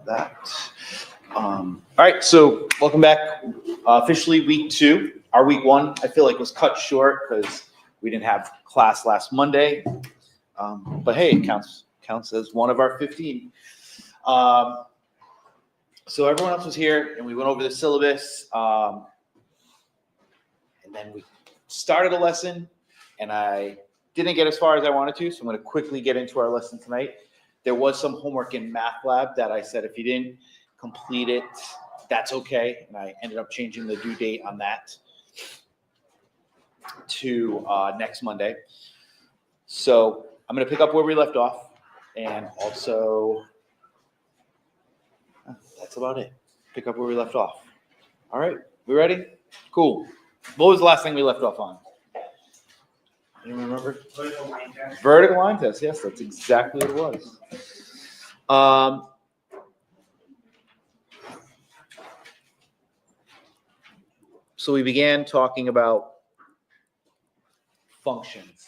that. All right, so welcome back. Officially week 2. Our week 1, I feel like, was cut short because we didn't have class last Monday. But hey, it counts as one of our 15. So everyone else was here, and we went over the syllabus. And then we started a lesson, and I didn't get as far as I wanted to, so I'm going to quickly get into our lesson tonight. There was some homework in Math Lab that I said if you didn't complete it, that's okay, and I ended up changing the due date on that to next Monday. So I'm going to pick up where we left off, and also that's about it. Pick up where we left off. All right, we ready? Cool. What was the last thing we left off on? Anyone remember? Vertical line test. Vertical line test. Yes, that's exactly what it was. So we began talking about functions,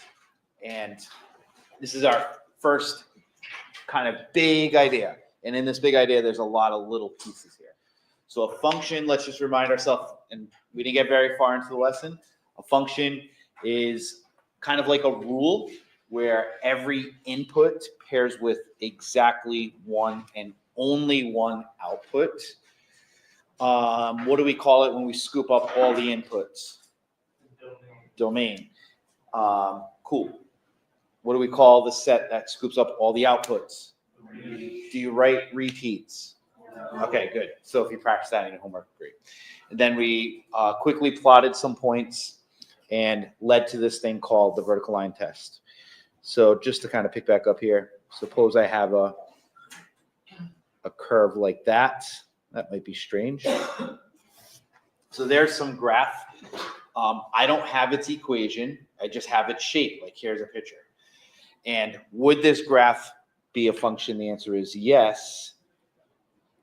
and this is our first kind of big idea. And in this big idea, there's a lot of little pieces here. So a function, let's just remind ourselves, and we didn't get very far into the lesson. A function is kind of like a rule where every input pairs with exactly one and only one output. What do we call it when we scoop up all the inputs? Domain. Cool. What do we call the set that scoops up all the outputs? Do you write repeats? Okay, good. So if you practice that in your homework, great. And then we quickly plotted some points and led to this thing called the vertical line test. So just to kind of pick back up here, suppose I have a curve like that. That might be strange. So there's some graph. I don't have its equation. I just have its shape. Like here's a picture. And would this graph be a function? The answer is yes,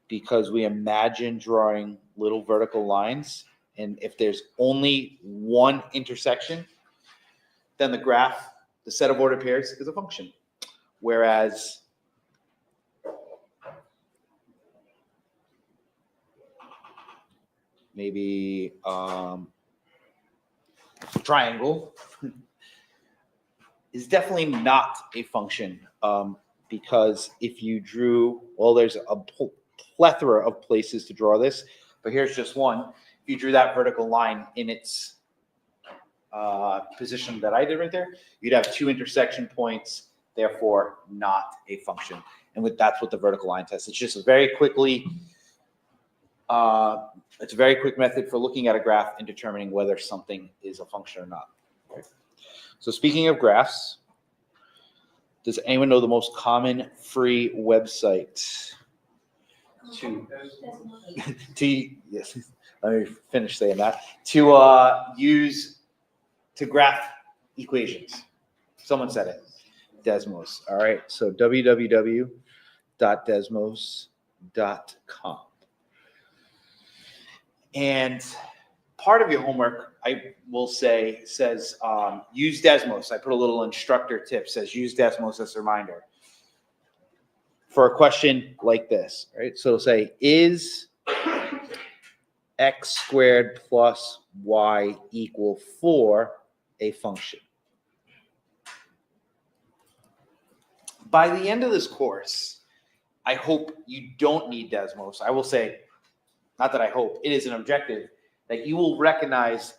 because we imagine drawing little vertical lines. And if there's only one intersection, then the graph, the set of ordered pairs, is a function. Whereas maybe triangle is definitely not a function, because if you drew, well, there's a plethora of places to draw this, but here's just one. If you drew that vertical line in its position that I did right there, you'd have 2 intersection points, therefore not a function. And that's what the vertical line test. It's just a very quickly, it's a very quick method for looking at a graph and determining whether something is a function or not. Okay. So speaking of graphs, does anyone know the most common free website yes, let me finish saying that, to use to graph equations? Someone said it. Desmos. All right, so www.desmos.com. And part of your homework, I will say, says use Desmos. I put a little instructor tip, says use Desmos as a reminder for a question like this, right? So say, is x squared plus y equal 4 a function? By the end of this course, I hope you don't need Desmos. I will say, not that I hope, it is an objective that you will recognize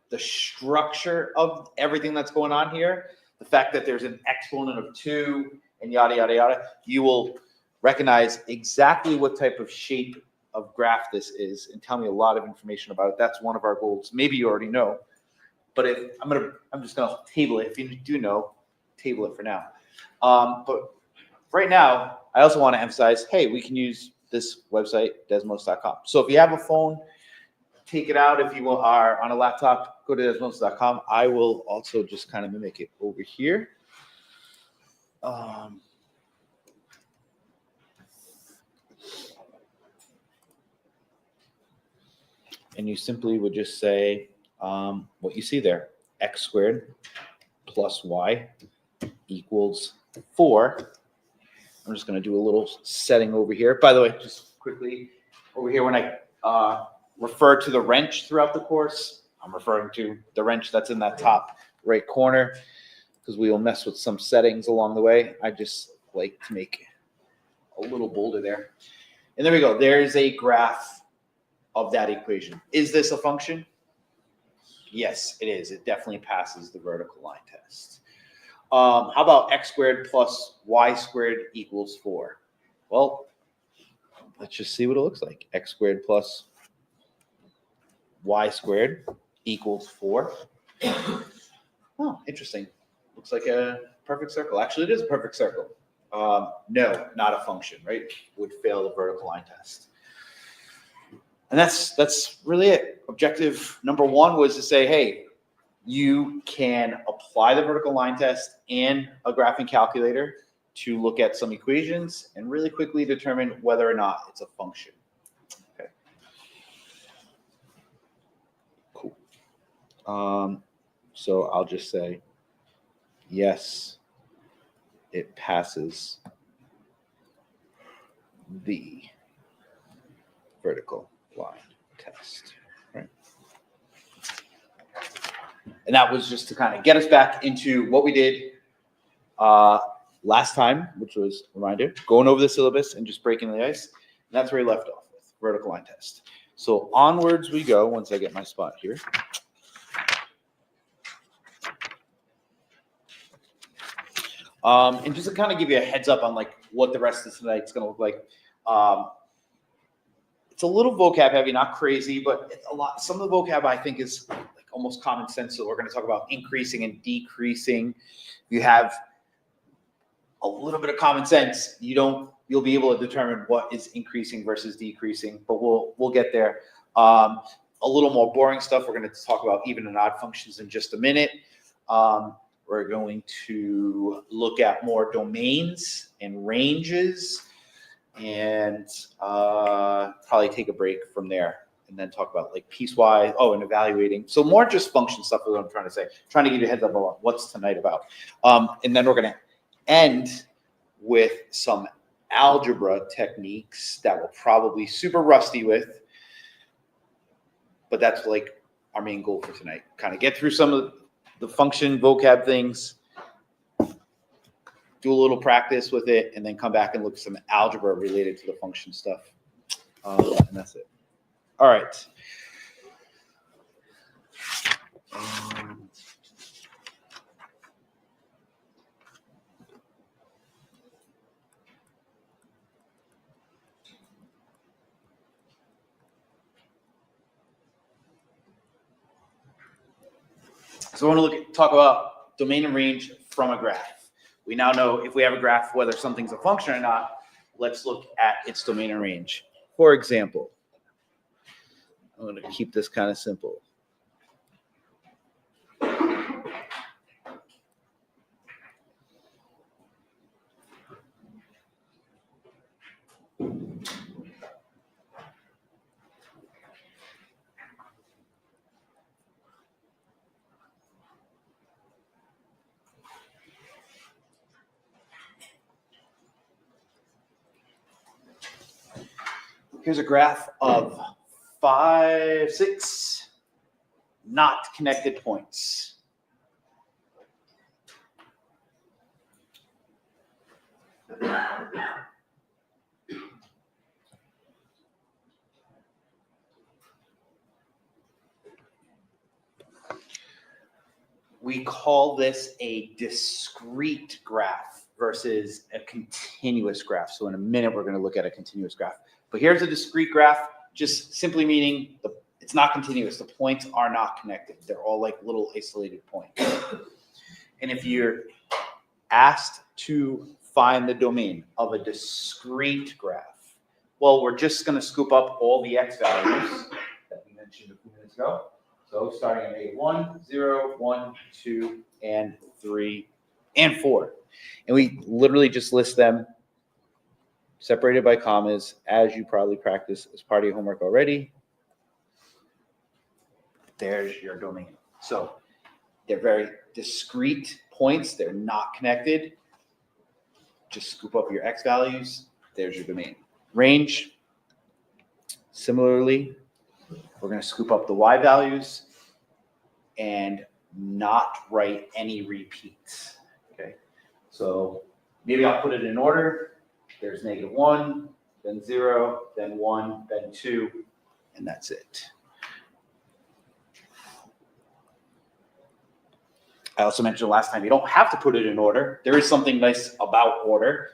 the structure of everything that's going on here, the fact that there's an exponent of 2 and yada, yada, yada. You will recognize exactly what type of shape of graph this is and tell me a lot of information about it. That's one of our goals. Maybe you already know, but I'm just gonna table it. If you do know, table it for now. But right now, I also want to emphasize, hey, we can use this website, desmos.com. So if you have a phone, take it out. If you are on a laptop, go to desmos.com. I will also just kind of mimic it over here. And you simply would just say what you see there, x squared plus y equals 4. I'm just going to do a little setting over here. By the way, just quickly over here, when I refer to the wrench throughout the course, I'm referring to the wrench that's in that top right corner, because we will mess with some settings along the way. I just like to make a little bolder there. And there we go. There's a graph of that equation. Is this a function? Yes, it is. It definitely passes the vertical line test. How about x squared plus y squared equals 4? Well, let's just see what it looks like. X squared plus y squared equals 4. Oh, interesting. Looks like a perfect circle. Actually, it is a perfect circle. No, not a function, right? Would fail the vertical line test. And that's really it. Objective number 1 was to say, hey, you can apply the vertical line test and a graphing calculator to look at some equations and really quickly determine whether or not it's a function. Okay. Cool. So I'll just say, yes, it passes the vertical line test. Right. And that was just to kind of get us back into what we did last time, which was, reminder, going over the syllabus and just breaking the ice. And that's where we left off with vertical line test. So onwards we go once I get my spot here. And just to kind of give you a heads up on like what the rest of tonight's going to look like. It's a little vocab heavy, not crazy, but it's a lot. Some of the vocab I think is like almost common sense. So we're going to talk about increasing and decreasing. You have a little bit of common sense. You'll be able to determine what is increasing versus decreasing, but we'll get there. A little more boring stuff. We're going to talk about even and odd functions in just a minute. We're going to look at more domains and ranges, and probably take a break from there and then talk about like piecewise, and evaluating. So more just function stuff is what I'm trying to say. Trying to give you a heads up on what's tonight about. And then we're going to end with some algebra techniques that we're probably super rusty with, but that's like our main goal for tonight. Kind of get through some of the function vocab things, do a little practice with it, and then come back and look at some algebra related to the function stuff. And that's it. All right. So I want to talk about domain and range from a graph. We now know if we have a graph, whether something's a function or not. Let's look at its domain and range. For example, I'm going to keep this kind of simple. Here's a graph of 5, 6 not connected points. We call this a discrete graph versus a continuous graph. So in a minute, we're going to look at a continuous graph. But here's a discrete graph, just simply meaning it's not continuous. The points are not connected. They're all like little isolated points. And if you're asked to find the domain of a discrete graph, well, we're just going to scoop up all the x values that we mentioned a few minutes ago. So starting at A1, 0, 1, 2, and 3, and 4. And we literally just list them separated by commas, as you probably practice as part of your homework already. There's your domain. So they're very discrete points. They're not connected. just scoop up your x values. There's your domain. Range, similarly, we're going to scoop up the y values and not write any repeats. Okay, so maybe I'll put it in order. There's -1, then 0, then 1, then 2, and that's it. I also mentioned last time, you don't have to put it in order. There is something nice about order.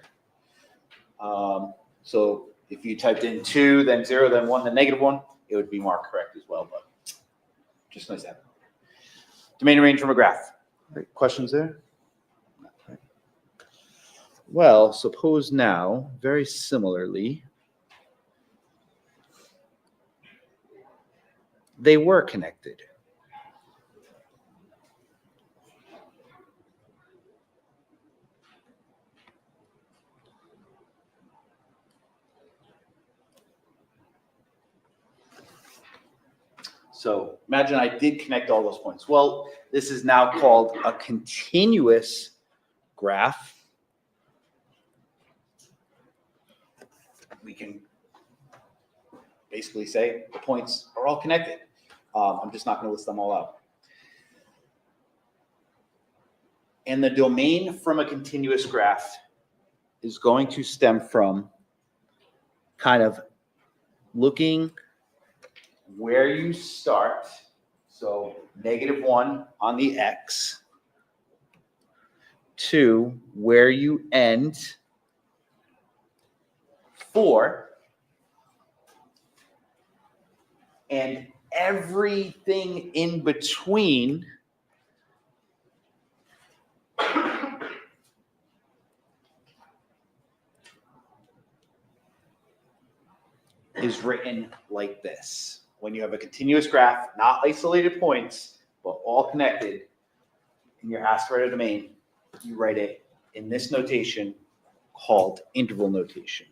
So if you typed in 2, then 0, then 1, then -1, it would be marked correct as well, but just nice to have. Domain and range from a graph. Great. Questions there? Well, suppose now, very similarly, they were connected. So imagine I did connect all those points. Well, this is now called a continuous graph. We can basically say the points are all connected. I'm just not going to list them all out. And the domain from a continuous graph is going to stem from kind of looking where you start. So -1 on the x to where you end 4, and everything in between is written like this. When you have a continuous graph, not isolated points, but all connected, and you're asked to write a domain, you write it in this notation called interval notation.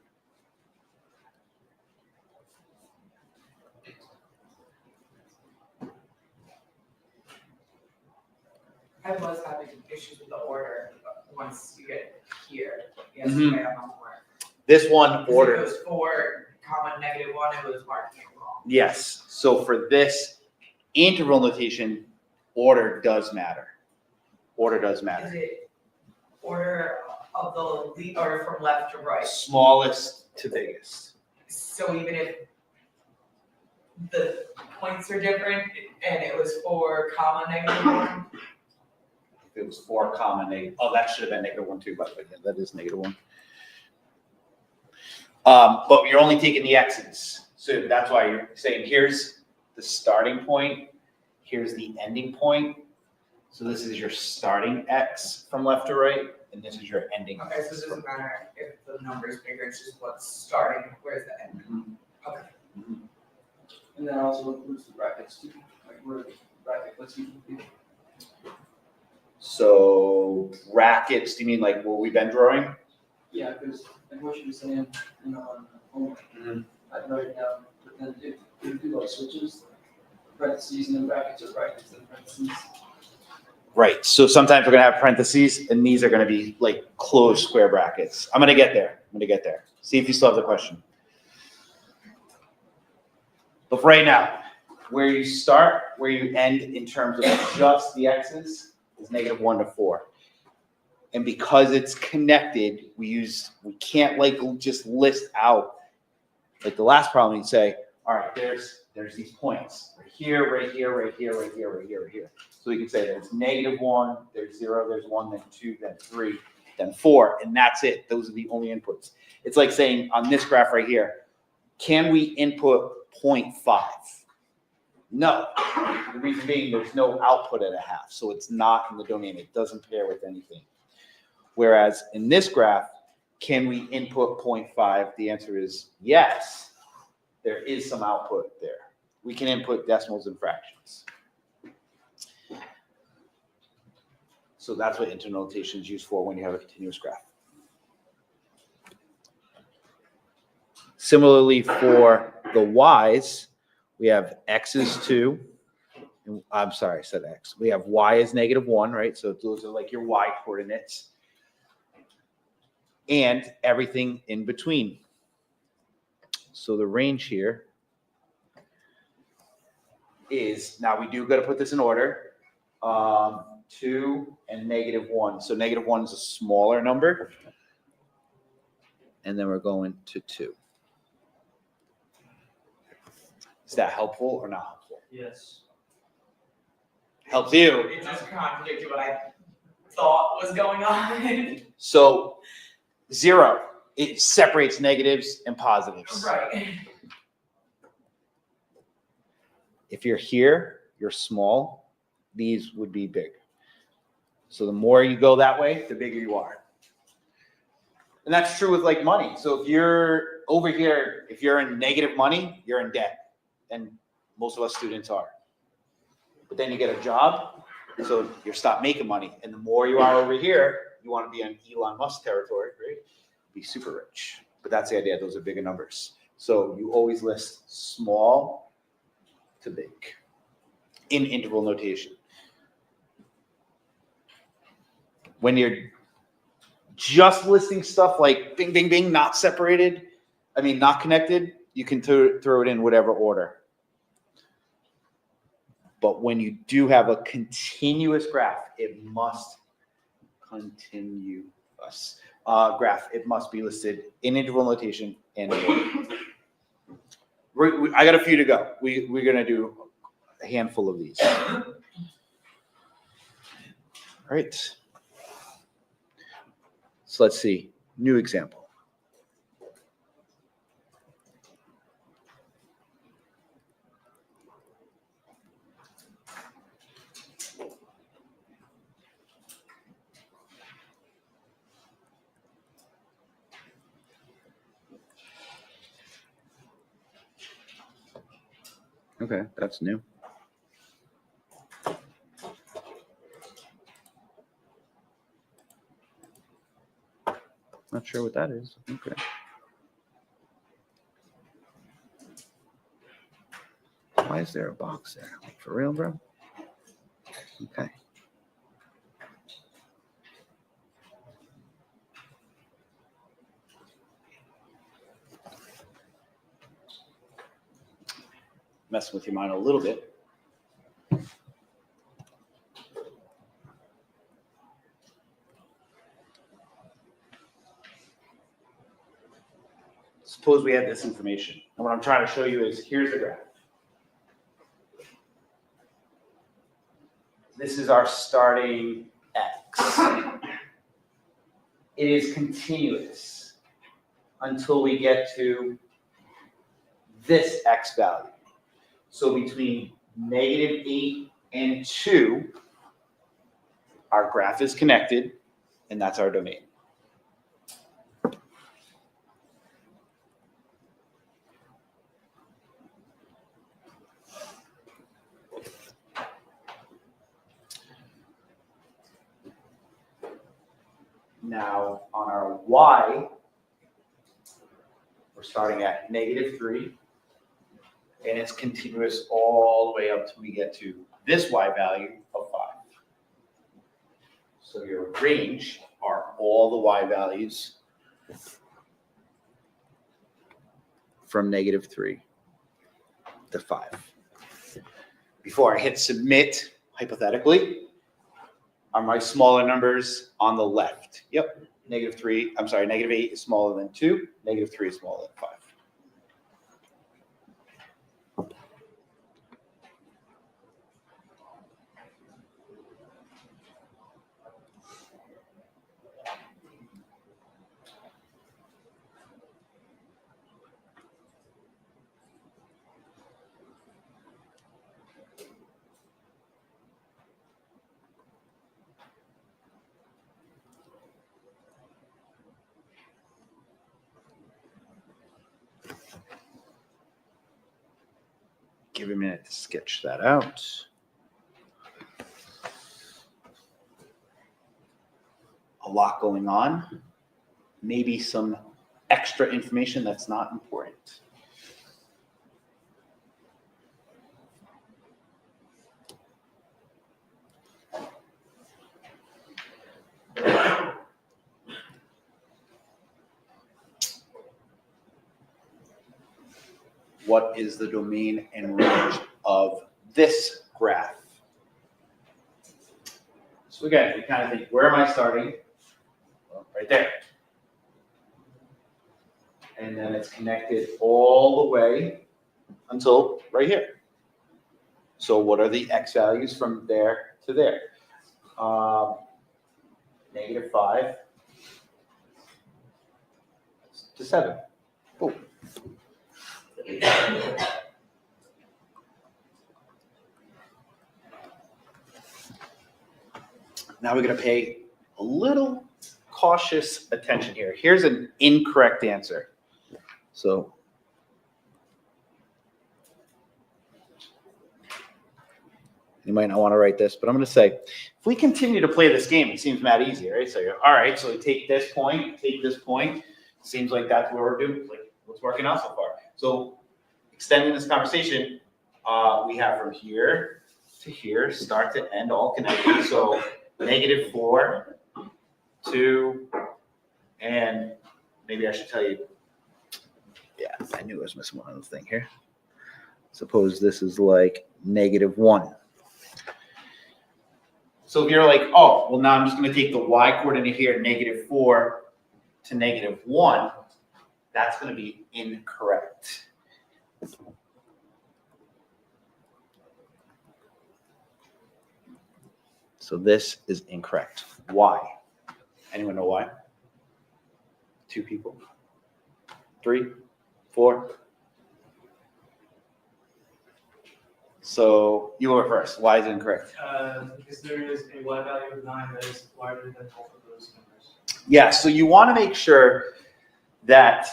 I was having issues with the order once you get here. Yes, Mhm. I have homework. This one order. It was 4, -1, it was marking it wrong. Yes. So for this interval notation, order does matter. Order does Is matter. it order of the lead or from left to right? Smallest to biggest. So even if the points are different and it was 4, -1. If it was 4, negative. Oh, that should have been -1 too, by the way. Yeah, that is -1. But you're only taking the x's. So that's why you're saying here's the starting point, here's the ending point. So this is your starting x from left to right, and this is your ending. Okay, so it doesn't matter if the number's bigger, it's just what's starting, where's the end? Mhm. Okay. Mhm. And that also includes the brackets too, like where the bracket lets you be. So brackets, do you mean like what we've been drawing? Yeah, because like what you were saying, you know, on homework, Mhm. I'd write it down, but then if you do like switches, parentheses and then brackets or brackets and parentheses. Right, so sometimes we're gonna have parentheses, and these are gonna be like closed square brackets. I'm gonna get there, See if you still have the question. But for right now, where you start, where you end in terms of just the x's is -1 to 4. And because it's connected, we can't like just list out, like the last problem, you'd say, all right, there's these points, right here, right here, right here, right here, right here, right here. So you can say there's -1, there's 0, there's 1, then 2, then 3, then 4, and that's it. Those are the only inputs. It's like saying on this graph right here, can we input 0.5? No. The reason being there's no output at a half, so it's not in the domain. It doesn't pair with anything. Whereas in this graph, can we input 0.5? The answer is yes. There is some output there. We can input decimals and fractions. So that's what interval notation is used for when you have a continuous graph. Similarly, for the y's, we have x is 2. I'm sorry, I said x. We have y is -1, right? So those are like your y coordinates. and everything in between. So the range here is, now we do got to put this in order, 2 and -1. So -1 is a smaller number. And then we're going to 2. Is that helpful or not helpful? Yes. Helps you. It just contradicted what I thought was going on. So 0, it separates negatives and positives. Right. If you're here, you're small. These would be big. So the more you go that way, the bigger you are. And that's true with like money. So if you're over here, if you're in negative money, you're in debt. And most of us students are. But then you get a job, so you stop making money. And the more you are over here, you want to be on Elon Musk territory, right? Be super rich. But that's the idea. Those are bigger numbers. So you always list small to big in interval notation. When you're just listing stuff like bing, bing, bing, not separated, not connected, you can throw it in whatever order. But when you do have a continuous graph, it must it must be listed in interval notation and in order. I got a few to go. We're going to do a handful of these. All right. So let's see. New example. Okay, that's new. Not sure what that is. Okay. Why is there a box there? Like, for real, bro? Okay. Messing with your mind a little bit. Suppose we had this information. And what I'm trying to show you is, here's the graph. This is our starting X. It is continuous until we get to this X value. So between -8 and 2, our graph is connected, and that's our domain. Now, on our Y, we're starting at -3, and it's continuous all the way up till we get to this Y value of 5. So your range are all the Y values from -3 to 5. Before I hit submit, hypothetically, are my smaller numbers on the left? Yep, -8 is smaller than 2, -3 is smaller than 5. Give a minute to sketch that out. A lot going on. Maybe some extra information that's not important. what is the domain and range of this graph? So again, we kind of think, where am I starting? Well, right there. And then it's connected all the way until right here. So what are the x values from there to there? -5 to 7. Boom. Now we're going to pay a little cautious attention here. Here's an incorrect answer. So you might not want to write this, but I'm going to say, if we continue to play this game, it seems mad easy, right? So you're, all right, so take this point. Seems like that's what we're doing, like what's working out so far. So extending this conversation, we have from here to here, start to end, all connected. So -4, 2, and maybe I should tell you, yeah, I knew I was missing one other thing here. Suppose this is like -1. So if you're like, oh, well, now I'm just going to take the y coordinate here, -4 to -1, that's going to be incorrect. So this is incorrect. Why? Anyone know why? 2 people? 3? 4? So you were first. Why is it incorrect? Because there is a y value of 9 that is larger than both of those numbers. Yeah, so you want to make sure that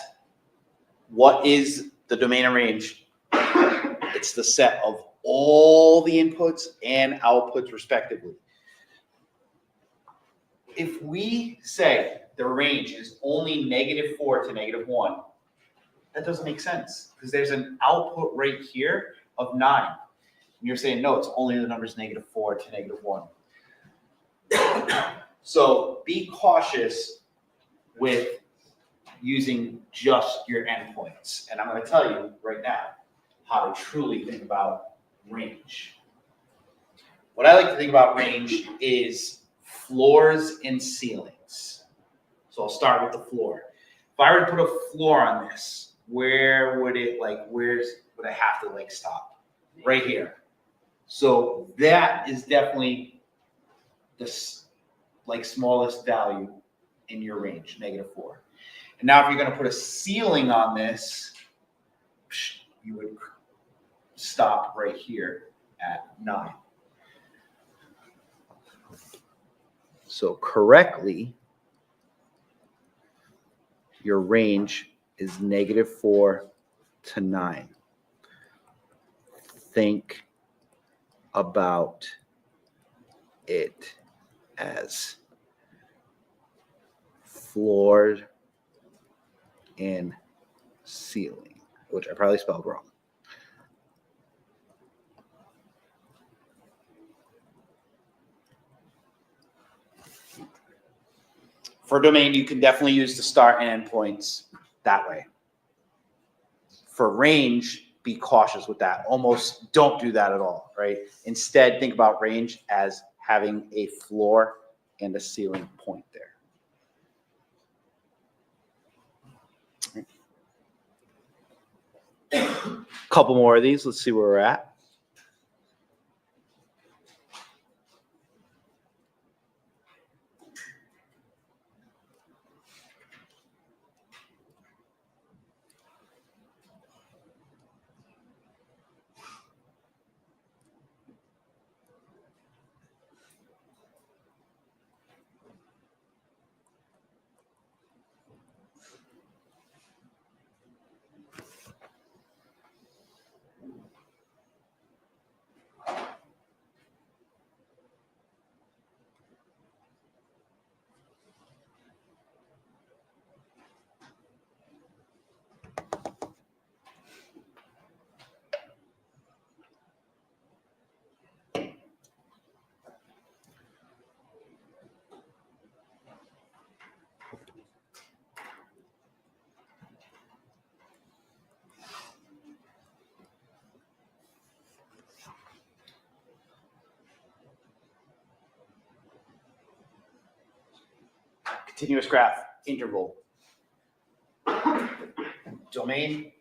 what is the domain and range? It's the set of all the inputs and outputs respectively. If we say the range is only -4 to -1, that doesn't make sense because there's an output right here of 9. And you're saying, no, it's only the numbers -4 to -1. So be cautious with using just your endpoints. And I'm going to tell you right now how to truly think about range. What I like to think about range is floors and ceilings. So I'll start with the floor. If I were to put a floor on this, where would it would I have to stop? Right here. So that is definitely the smallest value in your range, -4. And now if you're going to put a ceiling on this, you would stop right here at 9. So correctly, your range is -4 to 9. Think about it as floor and ceiling, which I probably spelled wrong. For domain, you can definitely use the start and end points that way. For range, be cautious with that. Almost don't do that at all, right? Instead, think about range as having a floor and a ceiling point there. Couple more of these. Let's see where we're at. Continuous graph, interval. Domain,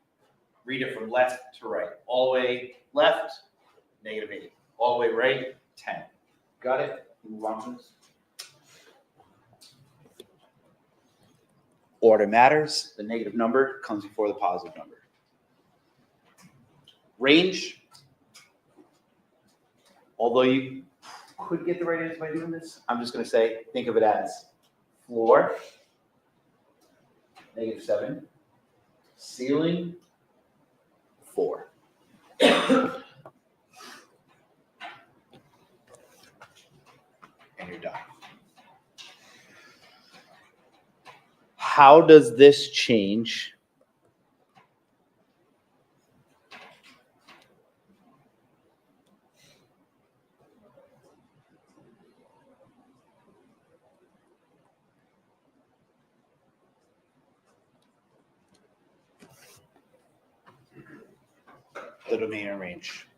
read it from left to right. All the way left, -8. All the way right, 10. Got it? Move on to this. Order matters. The negative number comes before the positive number. Range. Although you could get the right answer by doing this, I'm just going to say, think of it as floor, -7, ceiling, 4. And you're done. How does this change the domain and range?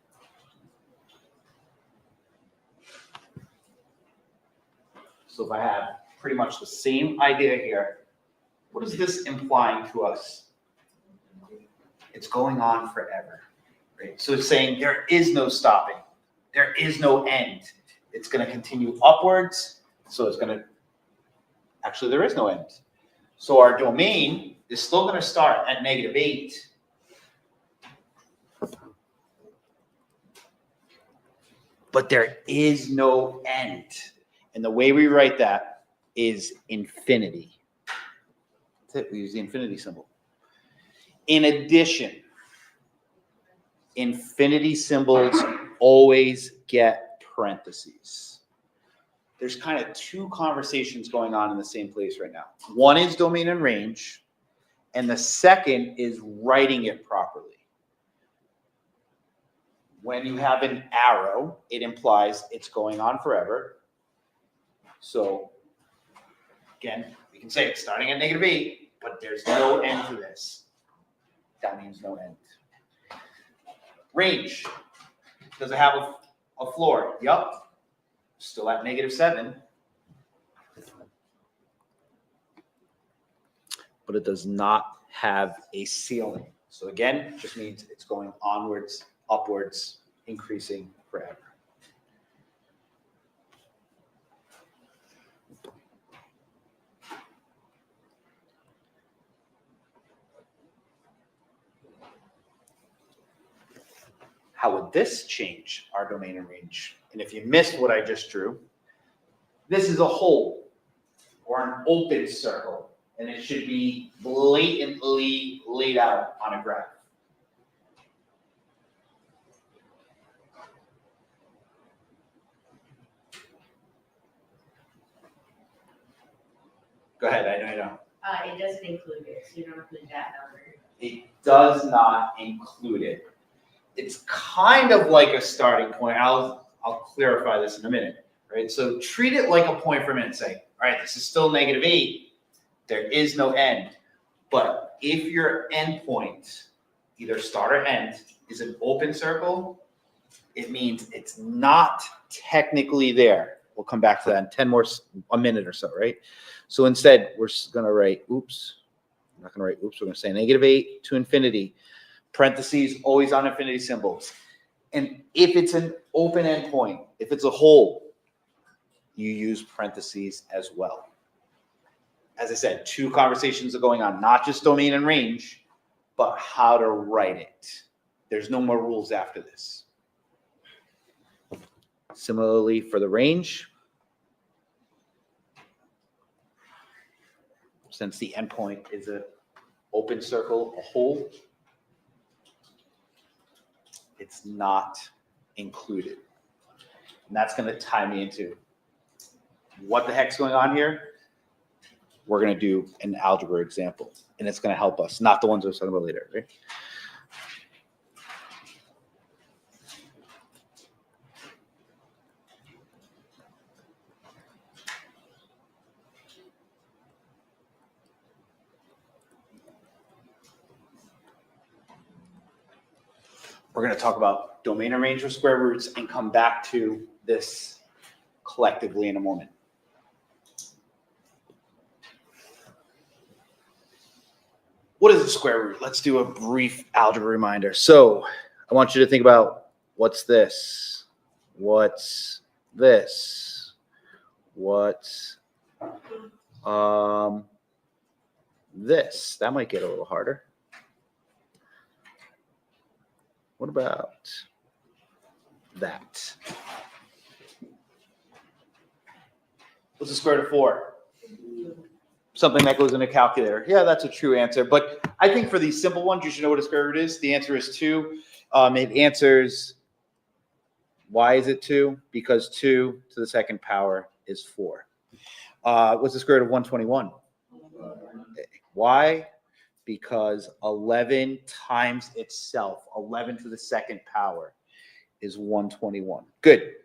So if I have pretty much the same idea here, what is this implying to us? It's going on forever, right? So it's saying there is no stopping. There is no end. It's going to continue upwards. So it's going to, actually there is no end. So our domain is still going to start at -8. But there is no end. And the way we write that is infinity. That's it, we use the infinity symbol. In addition, infinity symbols always get parentheses. There's kind of two conversations going on in the same place right now. One is domain and range, and the second is writing it properly. When you have an arrow, it implies it's going on forever. So again, we can say it's starting at -8, but there's no end to this. That means no end. Range. Does it have a floor? Yup. Still at -7. But it does not have a ceiling. So again, just means it's going onwards, upwards, increasing forever. How would this change our domain and range? And if you missed what I just drew, this is a hole or an open circle, and it should be blatantly laid out on a graph. Go ahead, I know. It doesn't include it, so you don't include that number. It does not include it. It's kind of like a starting point. I'll clarify this in a minute, right? So treat it like a point for a minute. Say, all right, this is still -8. There is no end. But if your endpoint, either start or end, is an open circle, it means it's not technically there. We'll come back to that in a minute or so, right? So instead, we're going to write, oops. I'm not going to write oops. We're going to say -8 to infinity. Parentheses, always on infinity symbols. And if it's an open endpoint, if it's a hole, you use parentheses as well. As I said, two conversations are going on, not just domain and range, but how to write it. There's no more rules after this. Similarly for the range, since the endpoint is an open circle, a hole, it's not included. And that's going to tie me into what the heck's going on here. We're going to do an algebra example, and it's going to help us, not the ones I was talking about later, right? We're going to talk about domain and range of square roots and come back to this collectively in a moment. What is the square root? Let's do a brief algebra reminder. So I want you to think about what's this? What's this? What's this? That might get a little harder. What about that? What's the square root of 4? Something that goes in a calculator. Yeah, that's a true answer. But I think for these simple ones, you should know what a square root is. The answer is 2. It answers, why is it 2? Because 2 to the second power is 4. What's the square root of 121? Why? Because 11 times itself, 11 to the second power is 121. Good.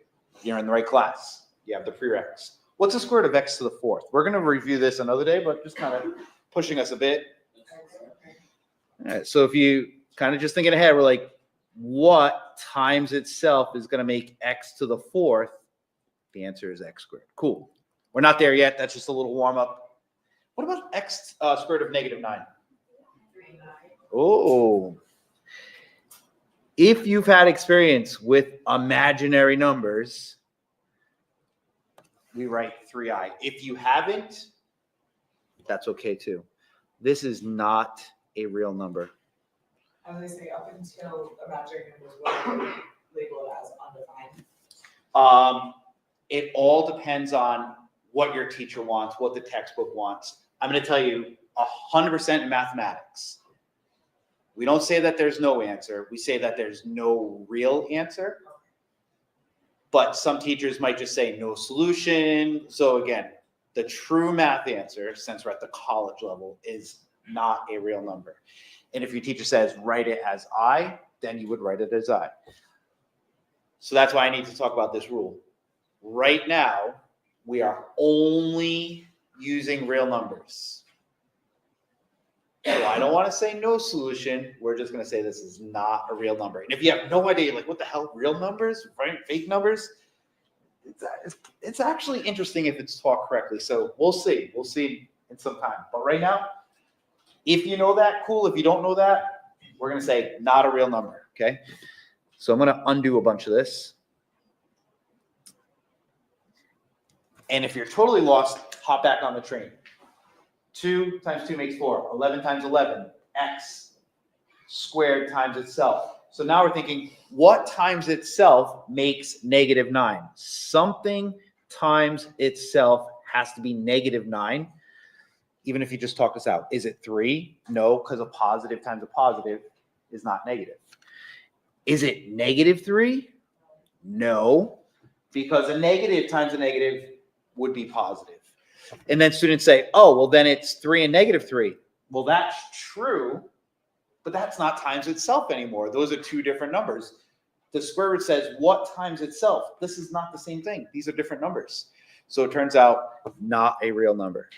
You're in the right class. You have the prereqs. What's the square root of x to the 4th? We're going to review this another day, but just kind of pushing us a bit. All right, so if you kind of just thinking ahead, we're like, what times itself is going to make x to the 4th? The answer is x squared. Cool. We're not there yet. That's just a little warm up. What about x squared of negative 9? Oh. If you've had experience with imaginary numbers, we write 3i. If you haven't, that's okay too. This is not a real number. I was gonna say, up until imaginary numbers were labeled as undefined. It all depends on what your teacher wants, what the textbook wants. I'm going to tell you 100% in mathematics. We don't say that there's no answer. We say that there's no real answer. But some teachers might just say no solution. So again, the true math answer, since we're at the college level, is not a real number. And if your teacher says write it as I, then you would write it as I. So that's why I need to talk about this rule. Right now, we are only using real numbers. So I don't want to say no solution. We're just going to say this is not a real number. And if you have no idea, like, what the hell, real numbers, right? Fake numbers? It's actually interesting if it's taught correctly. So we'll see. We'll see in some time. But right now, if you know that, cool. If you don't know that, we're going to say not a real number, okay? So I'm going to undo a bunch of this. And if you're totally lost, hop back on the train. 2 times 2 makes 4. 11 times 11, x squared times itself. So now we're thinking, what times itself makes negative 9? Something times itself has to be negative 9, even if you just talk this out. Is it 3? No, because a positive times a positive is not negative. Is it negative 3? No, because a negative times a negative would be positive. And then students say, oh, well, then it's 3 and negative 3. Well, that's true, but that's not times itself anymore. Those are two different numbers. The square root says what times itself. This is not the same thing. These are different numbers. So it turns out not a real number.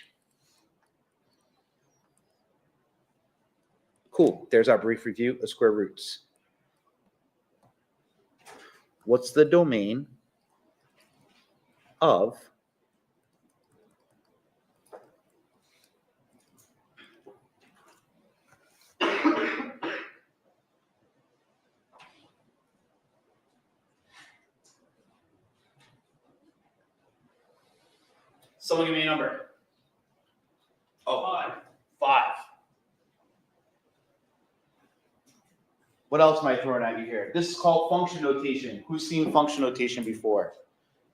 Cool. There's our brief review of square roots. What's the domain of someone give me a number. Oh, 5. What else am I throwing at you here? This is called function notation. Who's seen function notation before?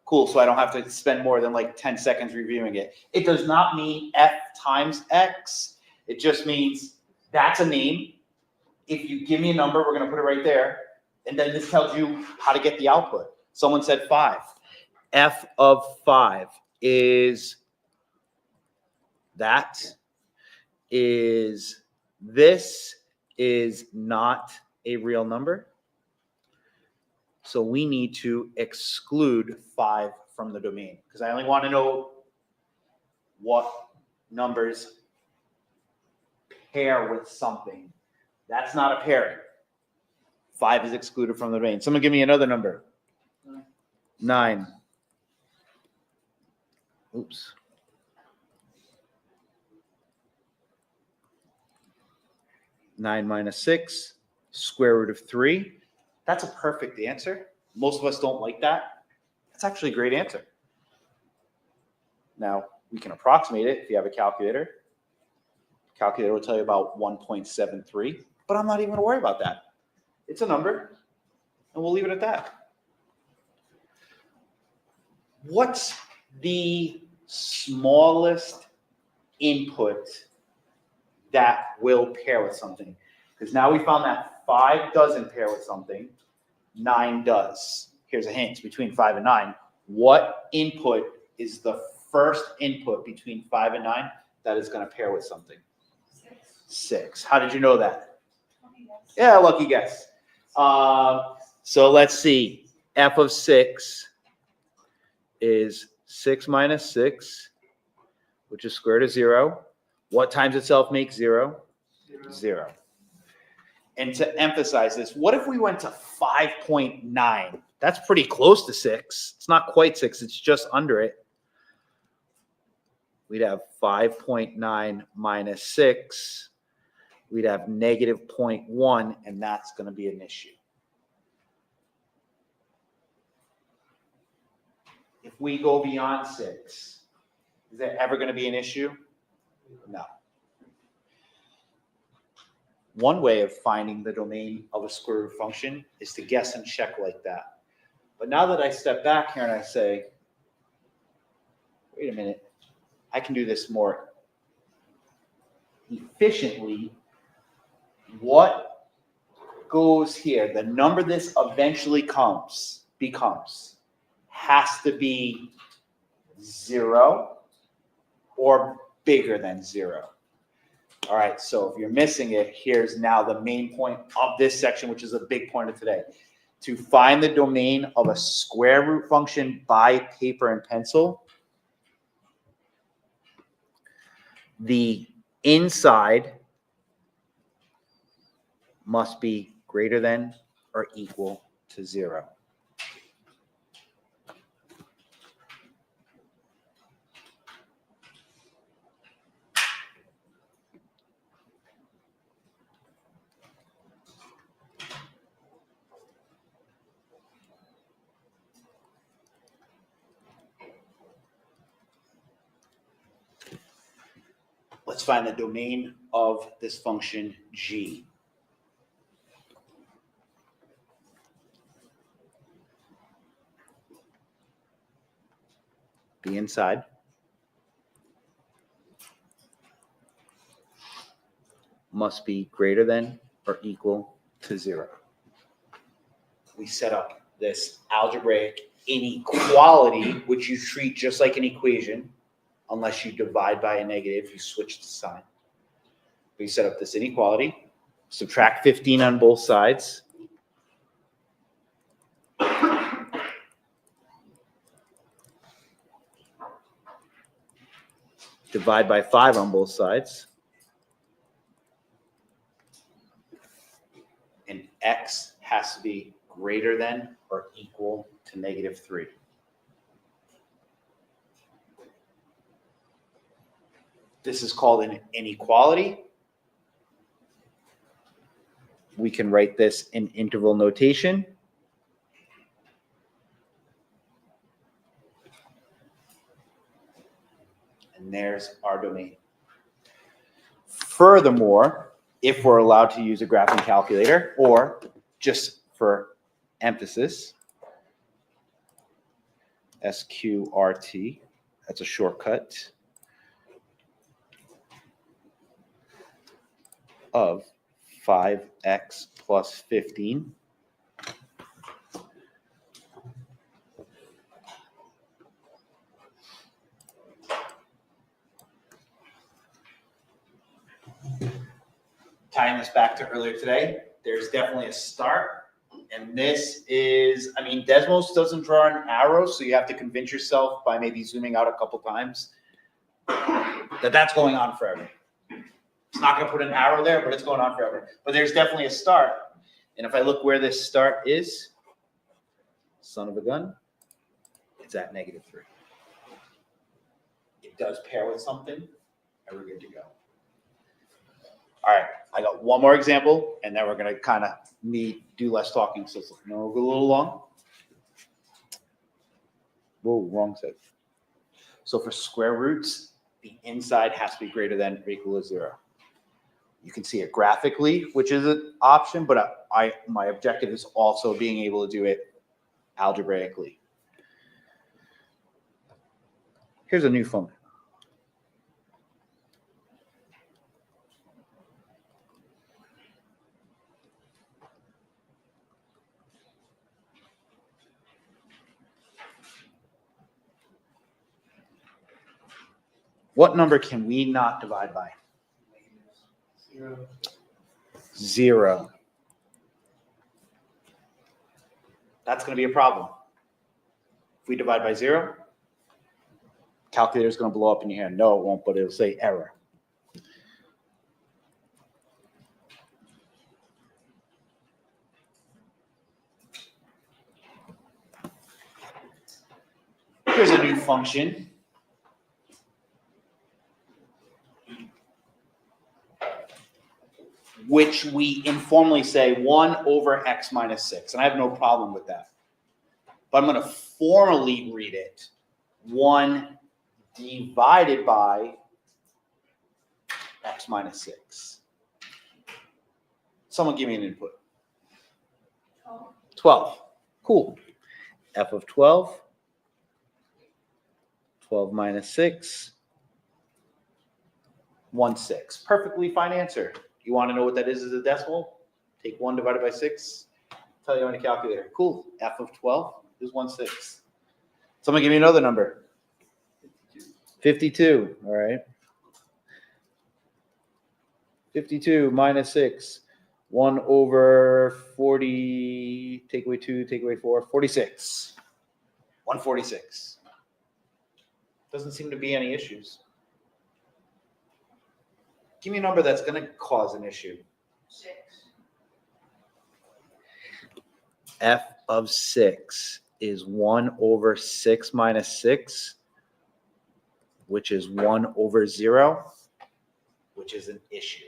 Cool, so I don't have to spend more than like 10 seconds reviewing it. It does not mean f times x. It just means that's a name. If you give me a number, we're going to put it right there. And then this tells you how to get the output. Someone said 5. F of 5 is that, is this, is not a real number. So we need to exclude 5 from the domain because I only want to know what numbers pair with something. That's not a pairing. 5 is excluded from the domain. Someone give me another number. 9. Oops. 9 minus 6, square root of 3. That's a perfect answer. Most of us don't like that. That's actually a great answer. Now, we can approximate it if you have a calculator. Calculator will tell you about 1.73, but I'm not even going to worry about that. It's a number, and we'll leave it at that. What's the smallest input that will pair with something? Because now we found that 5 doesn't pair with something, 9 does. Here's a hint, between 5 and 9. What input is the first input between 5 and 9 that is going to pair with something? 6. How did you know that? Yeah, lucky guess. So let's see. F of 6 is 6 minus 6, which is square root of 0. What times itself makes 0? 0. And to emphasize this, what if we went to 5.9? That's pretty close to 6. It's not quite 6. It's just under it. We'd have 5.9 minus 6. We'd have negative 0.1, and that's going to be an issue. If we go beyond 6, is that ever going to be an issue? No. One way of finding the domain of a square root function is to guess and check like that. But now that I step back here and I say, wait a minute, I can do this more efficiently. What goes here? The number this eventually becomes has to be 0 or bigger than 0. All right, so if you're missing it, here's now the main point of this section, which is a big point of today. To find the domain of a square root function by paper and pencil, the inside must be greater than or equal to 0. Let's find the domain of this function g. The inside must be greater than or equal to 0. We set up this algebraic inequality, which you treat just like an equation, unless you divide by a negative, you switch the sign. We set up this inequality, subtract 15 on both sides. Divide by 5 on both sides. And x has to be greater than or equal to negative 3. This is called an inequality. We can write this in interval notation. And there's our domain. Furthermore, if we're allowed to use a graphing calculator, or just for emphasis, SQRT, that's a shortcut of 5x plus 15 tying this back to earlier today, there's definitely a start. And this is, I mean, Desmos doesn't draw an arrow, so you have to convince yourself by maybe zooming out a couple times that that's going on forever. It's not going to put an arrow there, but it's going on forever. But there's definitely a start. And if I look where this start is, son of a gun, it's at negative 3. It does pair with something, and we're good to go. All right, I got one more example, and then we're gonna kind of do less talking, so it's a little long. Whoa, wrong side. So for square roots, the inside has to be greater than or equal to 0. You can see it graphically, which is an option, but my objective is also being able to do it algebraically. Here's a new function. What number can we not divide by? 0. That's going to be a problem. If we divide by 0, calculator's going to blow up in your hand. No, it won't, but it'll say error. Here's a new function. Which we informally say 1 over x minus 6. And I have no problem with that. But I'm going to formally read it 1 divided by x minus 6. Someone give me an input. 12. Cool. F of 12. 12 minus 6. 1/6. Perfectly fine answer. You want to know what that is as a decimal? Take 1 divided by 6. Tell you on a calculator. Cool. F of 12 is 1/6. Someone give me another number. 52. All right. 52 minus 6. 1 over 40. Take away 2. Take away 4. 46. 146. Doesn't seem to be any issues. Give me a number that's going to cause an issue. 6. F of 6 is 1 over 6 minus 6, which is 1 over 0, which is an issue.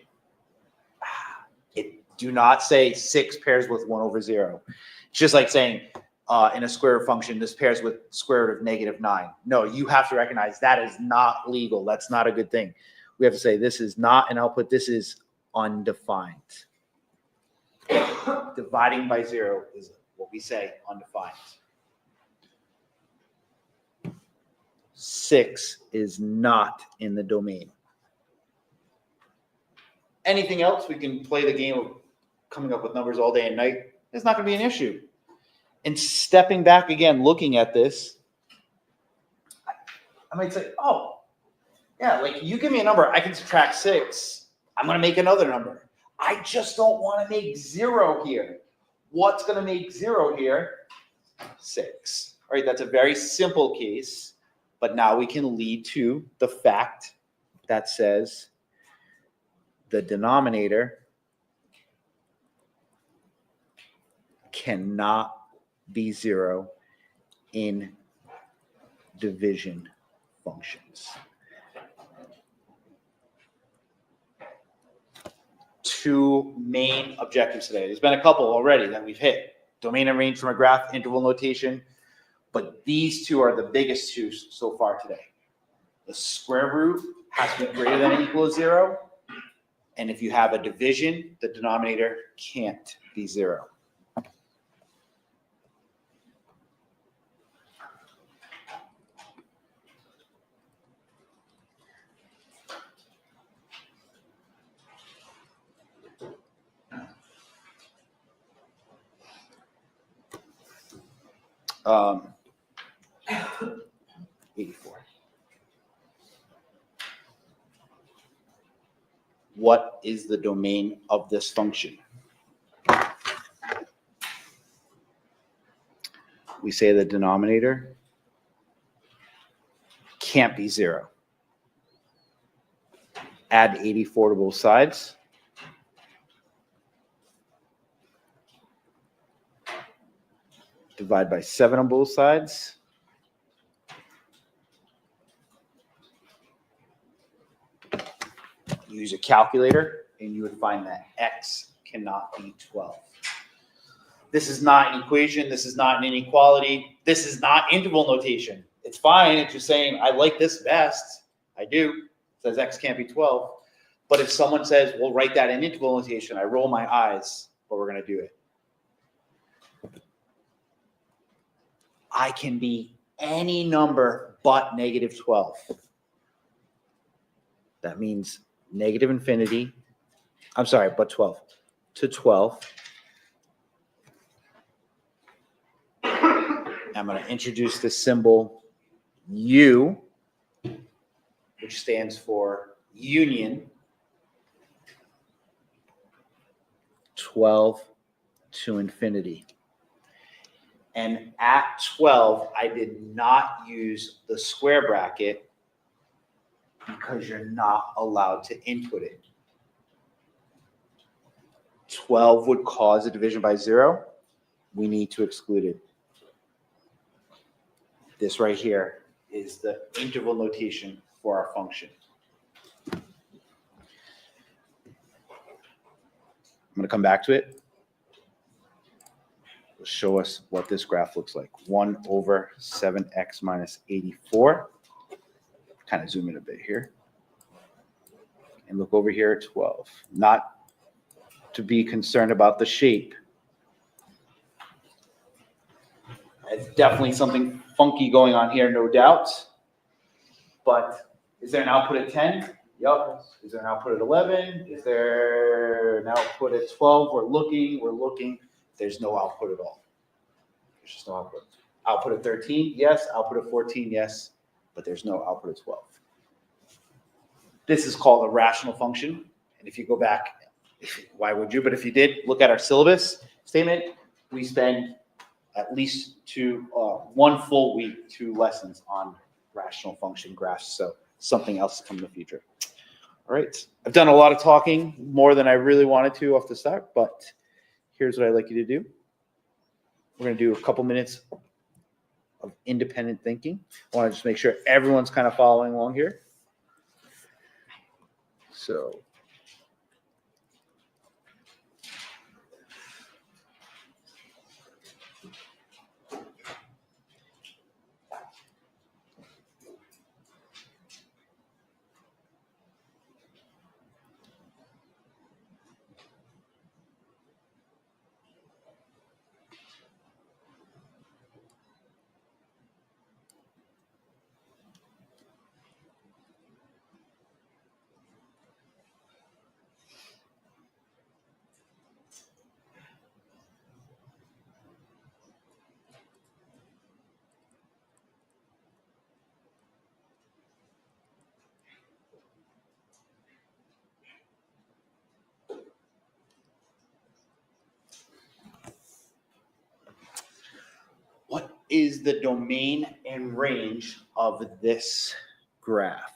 Do not say 6 pairs with 1 over 0. It's just like saying in a square root function, this pairs with square root of -9. No, you have to recognize that is not legal. That's not a good thing. We have to say this is not an output. This is undefined. Dividing by 0 is what we say undefined. 6 is not in the domain. Anything else? We can play the game of coming up with numbers all day and night. It's not going to be an issue. And stepping back again, looking at this, I might say, oh, yeah, like you give me a number, I can subtract 6. I'm going to make another number. I just don't want to make 0 here. What's going to make 0 here? 6. All right, that's a very simple case, but now we can lead to the fact that says the denominator cannot be 0 in division functions. 2 main objectives today. There's been a couple already that we've hit. Domain and range from a graph, interval notation. But these 2 are the biggest 2 so far today. The square root has to be greater than or equal to 0. And if you have a division, the denominator can't be 0. Um, 84. What is the domain of this function? We say the denominator can't be 0. Add 84 to both sides. Divide by 7 on both sides. Use a calculator. and you would find that x cannot be 12. This is not an equation. This is not an inequality. This is not interval notation. It's fine. It's just saying, I like this best. I do. It says x can't be 12. But if someone says, well, write that in interval notation, I roll my eyes, but we're going to do it. I can be any number but negative 12. That means negative infinity. I'm sorry, but 12 to 12. I'm going to introduce the symbol U, which stands for union. 12 to infinity. And at 12, I did not use the square bracket because you're not allowed to input it. 12 would cause a division by 0. We need to exclude it. This right here is the interval notation for our function. I'm going to come back to it. It'll show us what this graph looks like. 1 over 7x minus 84. Kind of zoom in a bit here. And look over here at 12. Not to be concerned about the shape. It's definitely something funky going on here, no doubt. But is there an output at 10? Yup. Is there an output at 11? Is there an output at 12? We're looking. There's no output at all. There's just no output. Output at 13? Yes. Output at 14? Yes. But there's no output at 12. This is called a rational function. And if you go back, why would you? But if you did, look at our syllabus statement. We spend at least one full week, 2 lessons on rational function graphs. So something else to come in the future. All right. I've done a lot of talking, more than I really wanted to off the start, but here's what I'd like you to do. We're going to do a couple minutes of independent thinking. I want to just make sure everyone's kind of following along here. So what is the domain and range of this graph?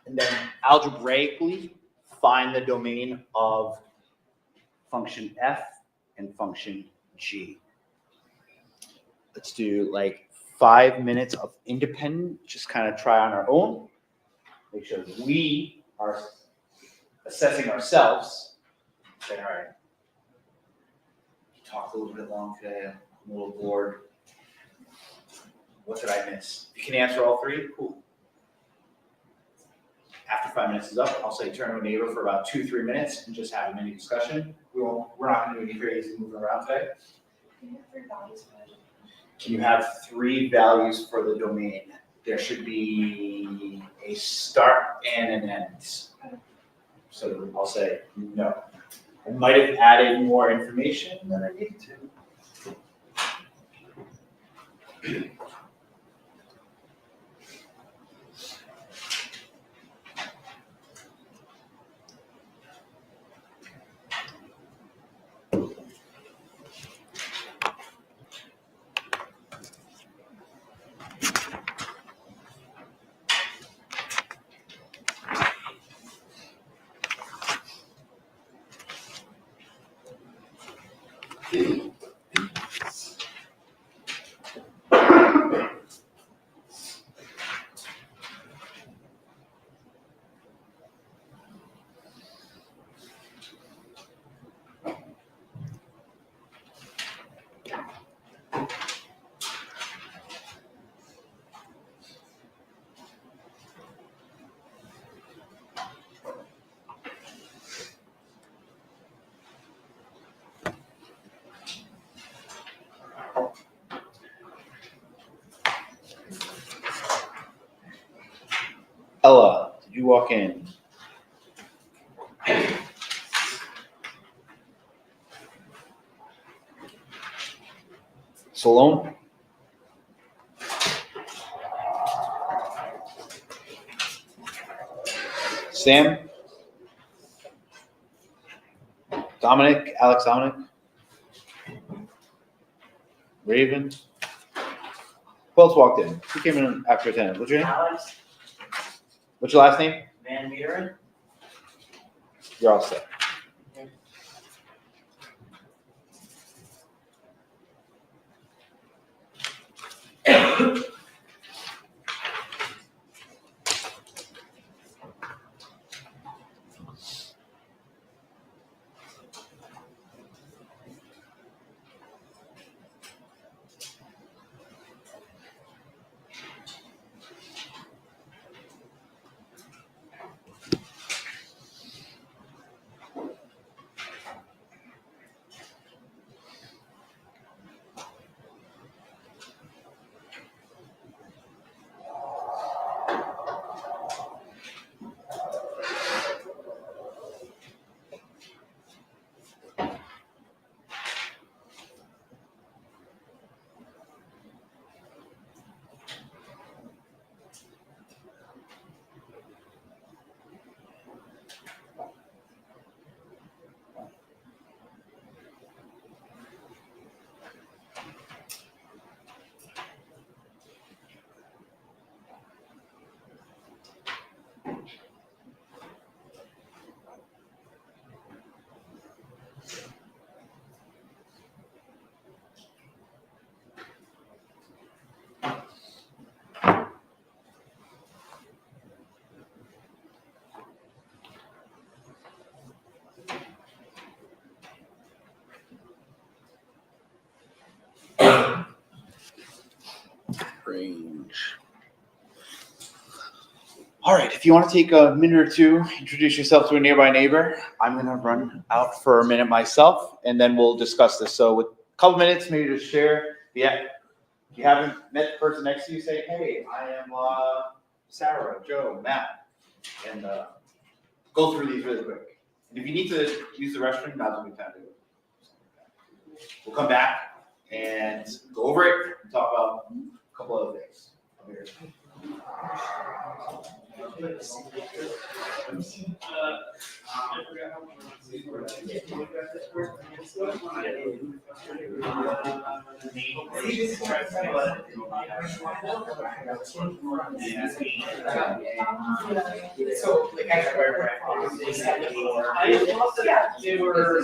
And then algebraically find the domain of function f and function g. Let's do like 5 minutes of independent, just kind of try on our own. Make sure we are assessing ourselves. Say, all right, talked a little bit long today, I'm a little bored. What did I miss? If you can answer all 3, cool. After 5 minutes is up, I'll say turn to a neighbor for about 2-3 minutes and just have a mini discussion. We're not going to do any crazy moving around today. Can you have 3 values for it? Can you have 3 values for the domain? there should be a start and an end. So I'll say no. I might have added more information than I needed to. Ella, did you walk in? Salome? Sam? Dominic? Alex Dominic? Raven? Who else walked in? Who came in after 10? What's your name? Alex What's your last name? Van Meeren. You're all set. Range. All right, if you want to take a minute or two, introduce yourself to a nearby neighbor. I'm gonna run out for a minute myself, and then we'll discuss this. So with a couple minutes, maybe just share. Yeah, if you haven't met the person next to you, say, hey, I am Sarah, Joe, Matt, and go through these really quick. And if you need to use the restroom, now's a good time to do it. We'll come back and go over it and talk about a couple other things. I'll be here. So, like, I They were.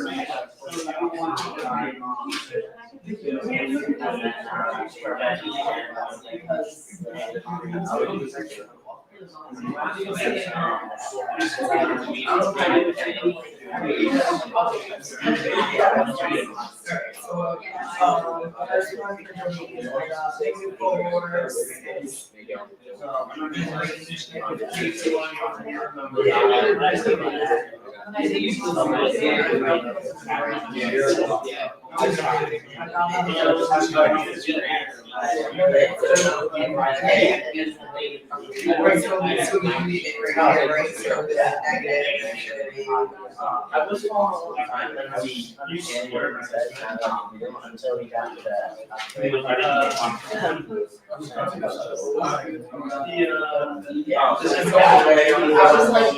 I was following all the time, and I was understanding what it said, and I like knew until we got to I was like,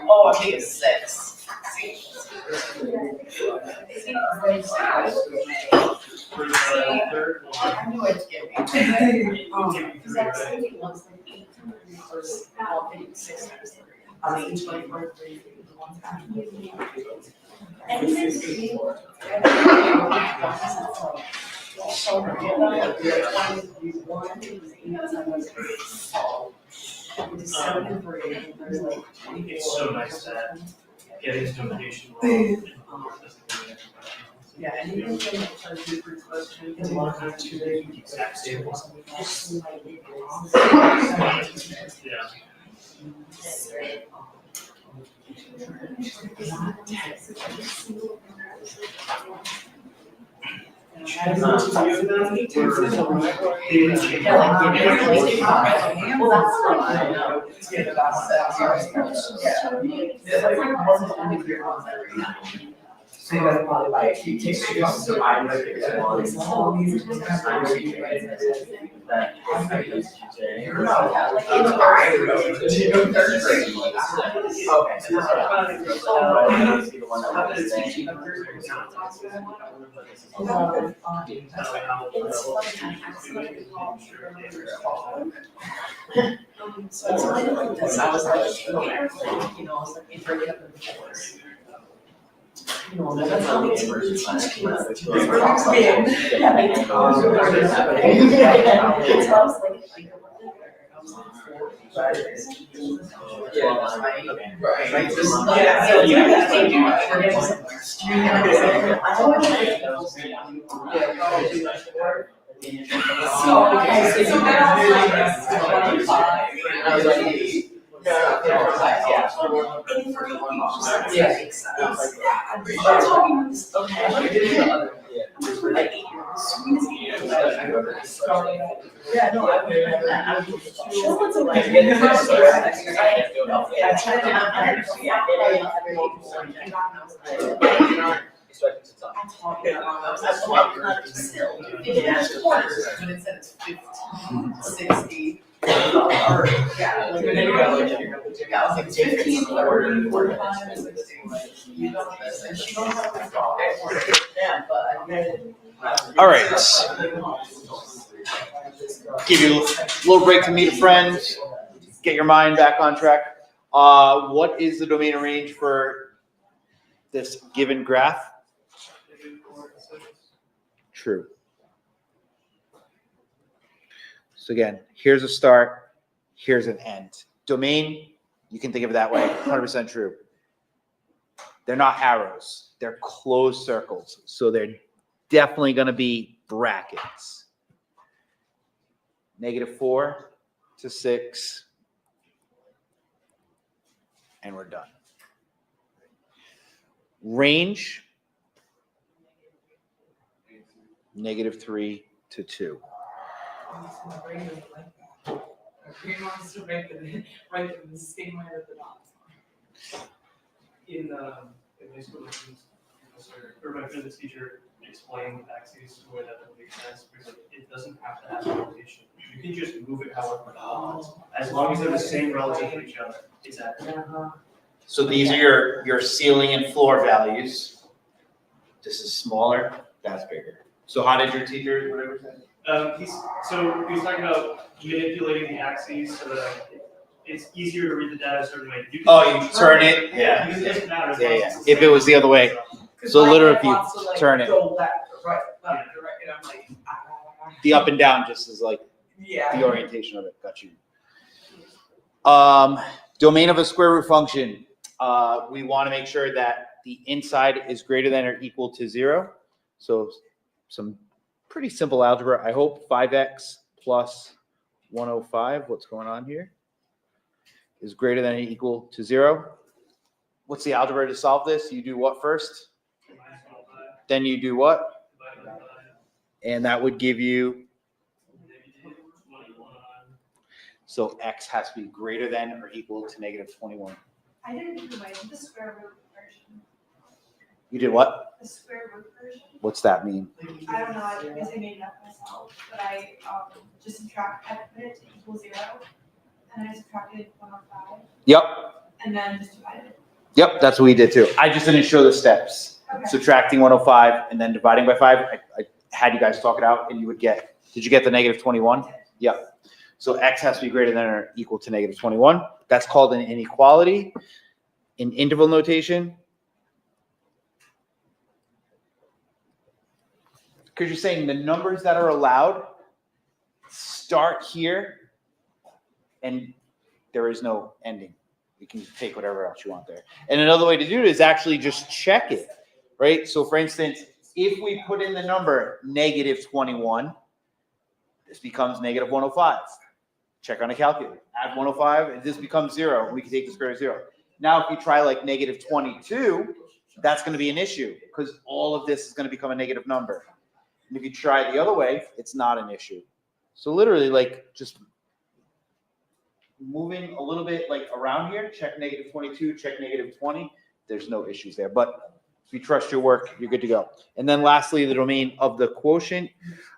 Oh, I think it's 6. I knew I'd get me. Because that's like it looks like 8 times or well, maybe 6 times 3. I mean, 24, 3, 1 time. And even if It's so nice that getting to donation. Yeah, and even if they try to do free question, it's a lot of times too, they do Exact same one. Yeah. Well, that's what I know. It's good about that. So that's probably like, he takes you so I know it's all these different times you guys. that. Today. No, yeah, like it's alright. You go Thursday. Okay. See the one that was saying. So it's kind of like this, I was like, you know, I was like, it really up in the force. You know, that's how we teach kids. It's Yeah, no, I would have that. All right. Give you a little break to meet a friend, get your mind back on track. What is the domain range for this given graph? True. So again, here's a start, here's an end. Domain, you can think of it that way, 100% true. They're not arrows, they're closed circles. So they're definitely going to be brackets. -4 to 6. And we're done. Range, -3 to 2. My brain doesn't like that. My brain wants to write them the same way with the dots. In high school, or my physics teacher explained axes the way that would make sense, because like, it doesn't have to have a rotation. You can just move it however you want, as long as they're the same relative to each other. Exactly. So these are your ceiling and floor values. This is smaller, that's bigger. So how did your teacher, whatever said? He was talking about manipulating the axes so that it's easier to read the data a certain way. You can Oh, you turn it? Yeah. You can just matter. Yeah. If it was the other way. 'Cause So my literally head if you wants to, like, turn it. Go left, or right, left, or right, and I'm like, The up and down just is like yeah. the orientation of it. Got you. Domain of a square root function. We want to make sure that the inside is greater than or equal to 0. So some pretty simple algebra. I hope 5x plus 105, what's going on here, is greater than or equal to 0. What's the algebra to solve this? You do what first? Then you do what? And that would give you, so x has to be greater than or equal to negative 21. I didn't do the square root version. You did what? The square root version. What's that mean? I don't know, I guess I made it up myself, but I just I put it to equal 0, and then I subtracted 105, Yep, and then just divided it. yep, that's what we did too. I just didn't show the steps. Okay. Subtracting 105 and then dividing by 5. I had you guys talk it out and you would get, did you get the negative 21? Yeah. So x has to be greater than or equal to negative 21. That's called an inequality. In interval notation, because you're saying the numbers that are allowed start here and there is no ending. You can take whatever else you want there. And another way to do it is actually just check it, right? So for instance, if we put in the number negative 21, this becomes negative 105. Check on a calculator. Add 105, and this becomes 0. We can take the square root of 0. Now, if you try like negative 22, that's going to be an issue because all of this is going to become a negative number. And if you try it the other way, it's not an issue. So literally, like just moving a little bit like around here, check negative 22, check negative 20. There's no issues there. But if you trust your work, you're good to go. And then lastly, the domain of the quotient,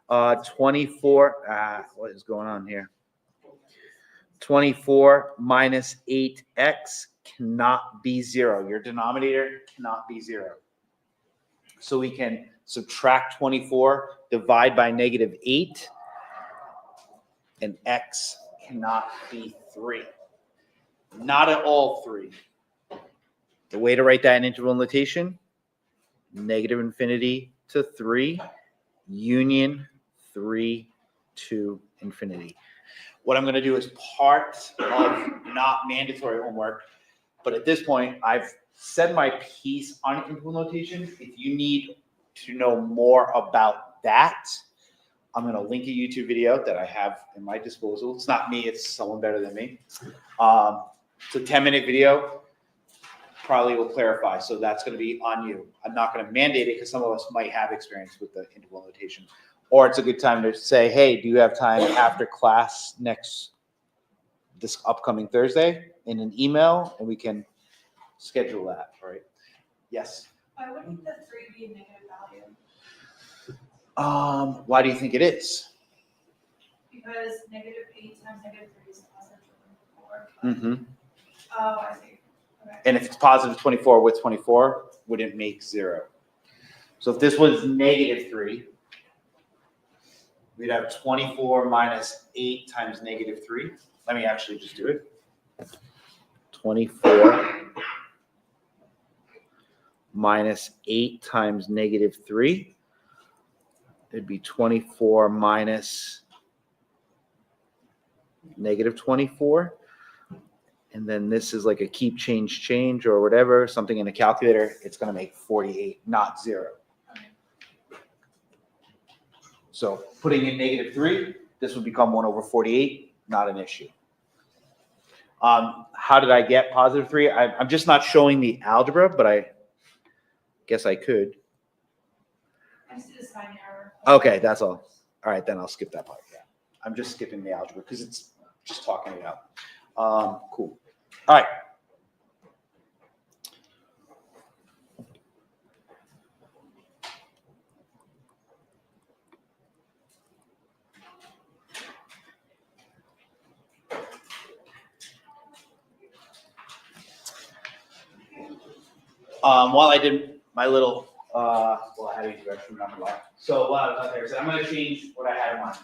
24. What is going on here? 24 minus 8x cannot be 0. Your denominator cannot be 0. So we can subtract 24, divide by negative 8, and x cannot be 3. Not at all 3. The way to write that in interval notation, negative infinity to 3, union 3 to infinity. What I'm going to do is part of not mandatory homework, but at this point, I've said my piece on interval notation. If you need to know more about that, I'm going to link a YouTube video that I have in my disposal. It's not me, it's someone better than me. It's a 10-minute video, probably will clarify. So that's going to be on you. I'm not going to mandate it because some of us might have experience with the interval notation. Or it's a good time to say, hey, do you have time after class this upcoming Thursday in an email, and we can schedule that, right? Yes. Why wouldn't the 3 be a negative value? Why do you think it is? Because negative 8 times negative 3 is positive 24. Mm-hmm. Oh, I see. Okay. And if it's positive 24 with 24, would it make 0? So if this was negative 3, we'd have 24 minus 8 times negative 3. Let me actually just do it. 24 minus 8 times negative 3. It'd be 24 minus negative 24. And then this is like a keep change or whatever, something in a calculator. It's going to make 48, not 0. So putting in negative 3, this would become 1 over 48, not an issue. How did I get positive 3? I'm just not showing the algebra, but I guess I could. I just did a sign error. Okay, that's all. All right, then I'll skip that part. Yeah, I'm just skipping the algebra because it's just talking it out. Cool. All right. While I did my little well, I had to use remember that. So while I was out there, I said, I'm gonna change what I had in mind.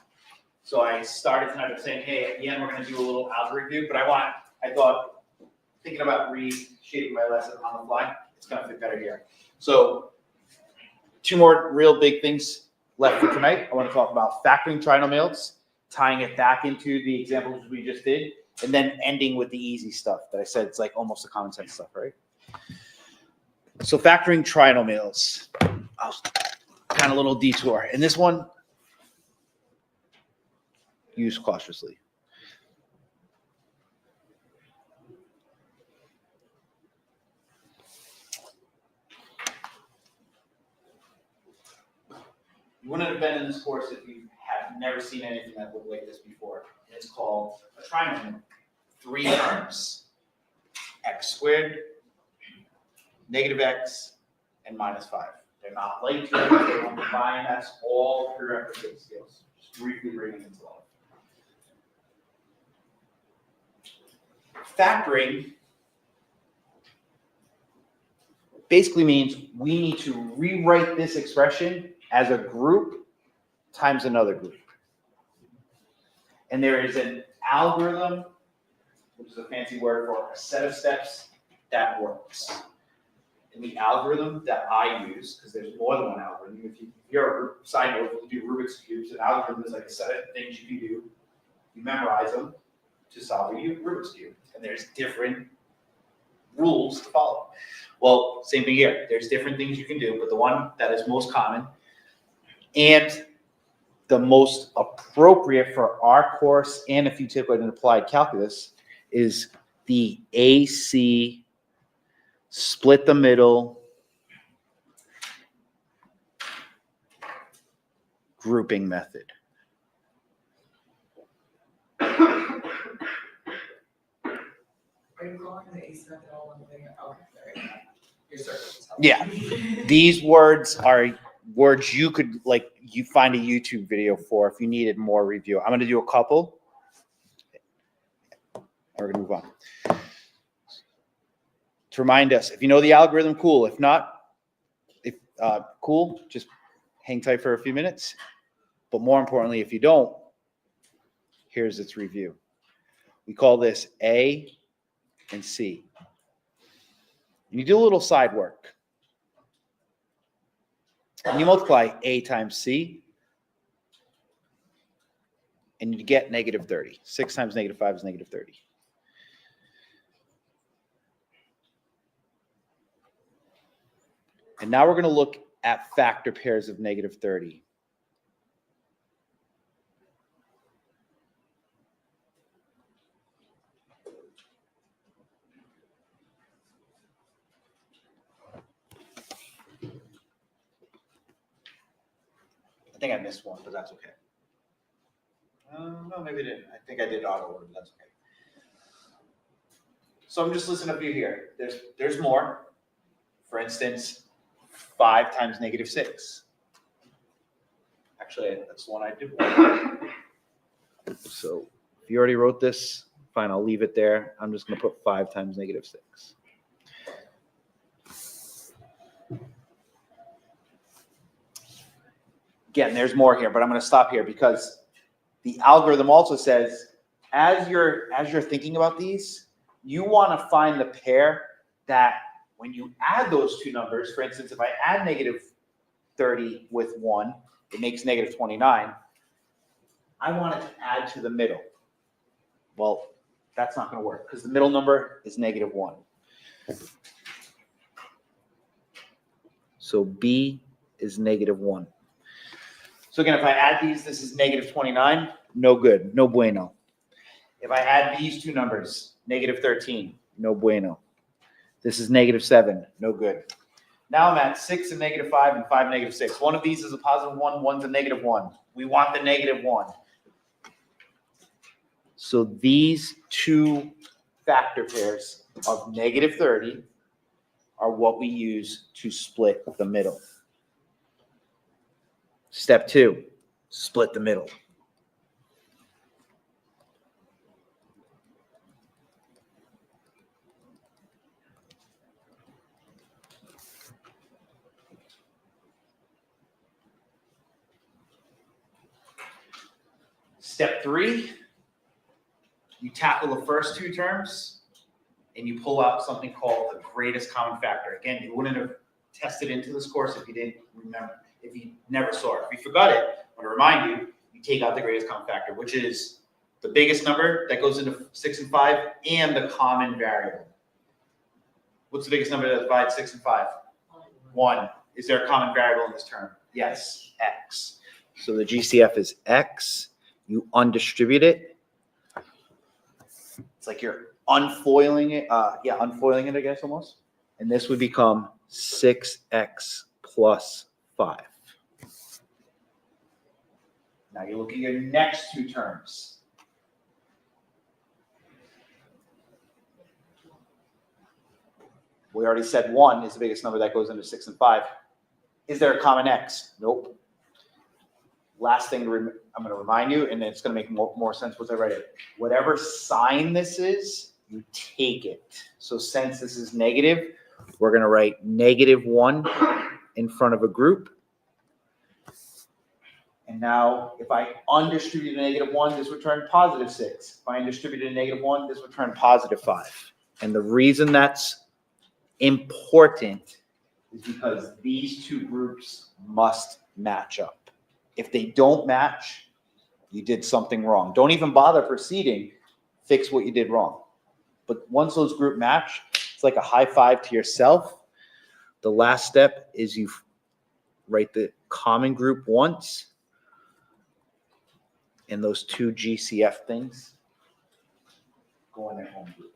So I started tonight with saying, hey, at the end, we're gonna do a little algebra review, but I thought, thinking about reshaping my lesson on the fly, it's gonna fit better here. So 2 more real big things left for tonight. I wanna talk about factoring trinomials, tying it back into the examples we just did, and then ending with the easy stuff that I said, it's like almost the common sense stuff, right? So factoring trinomials, kind of a little detour. And this one, use cautiously. You wouldn't have been in this course if you have never seen anything that looked like this before. It's called a trinomial. 3 terms, x squared, negative x, and minus 5. They're not like terms, they don't combine, that's all prerequisite skills. Just briefly bringing it into life. Factoring basically means we need to rewrite this expression as a group times another group. And there is an algorithm, which is a fancy word for a set of steps that works. And the algorithm that I use, because there's more than one algorithm, if you're a side note, you do Rubik's Cubes, an algorithm is like a set of things you can do. You memorize them to solve a Rubik's Cube. And there's different rules to follow. Well, same thing here. There's different things you can do, but the one that is most common and the most appropriate for our course, and if you take an applied calculus, is the AC split the middle grouping method. Are you calling the ACE method all one thing? Okay, very Your circles. Yeah. These words are words you could, like, you find a YouTube video for if you needed more review. I'm going to do a couple. We're going to move on. To remind us, if you know the algorithm, cool. If not, cool, just hang tight for a few minutes. But more importantly, if you don't, here's its review. We call this A and C. And you do a little side work. And you multiply A times C, and you get negative 30. 6 times negative 5 is negative 30. And now we're going to look at factor pairs of negative 30. I think I missed one, but that's okay. No, maybe I didn't. I think I did auto order, but that's okay. So I'm just listing a few here. There's more. For instance, 5 times negative 6. Actually, that's the one I did. So if you already wrote this, fine, I'll leave it there. I'm just going to put 5 times negative 6. Again, there's more here, but I'm going to stop here because the algorithm also says, as you're thinking about these, you want to find the pair that when you add those two numbers, for instance, if I add negative 30 with 1, it makes negative 29. I want it to add to the middle. Well, that's not going to work because the middle number is negative 1. So B is negative 1. So again, if I add these, this is negative 29. No good. No bueno. If I add these two numbers, negative 13. No bueno. This is negative 7. No good. Now I'm at 6 and negative 5 and 5 negative 6. One of these is a positive 1. One's a negative 1. We want the negative 1. So these two factor pairs of negative 30 are what we use to split the middle. Step 2, split the middle. Step 3, you tackle the first two terms and you pull out something called the greatest common factor. Again, you wouldn't have tested into this course if you didn't remember, if you never saw it. If you forgot it, I want to remind you, you take out the greatest common factor, which is the biggest number that goes into 6 and 5 and the common variable. What's the biggest number that divides 6 and 5? 1. Is there a common variable in this term? Yes, x. So the GCF is x. You undistribute it. It's like you're unfoiling it. Unfoiling it, I guess, almost. And this would become 6x plus 5. Now you look at your next two terms. We already said 1 is the biggest number that goes into 6 and 5. Is there a common x? Nope. Last thing I'm going to remind you, and it's going to make more sense once I write it. Whatever sign this is, you take it. So since this is negative, we're going to write -1 in front of a group. And now if I undistribute a -1, this would turn +6. If I undistribute a -1, this would turn +5. And the reason that's important is because these two groups must match up. If they don't match, you did something wrong. Don't even bother proceeding. Fix what you did wrong. But once those group match, it's like a high five to yourself. The last step is you write the common group once, and those two GCF things go in their home group.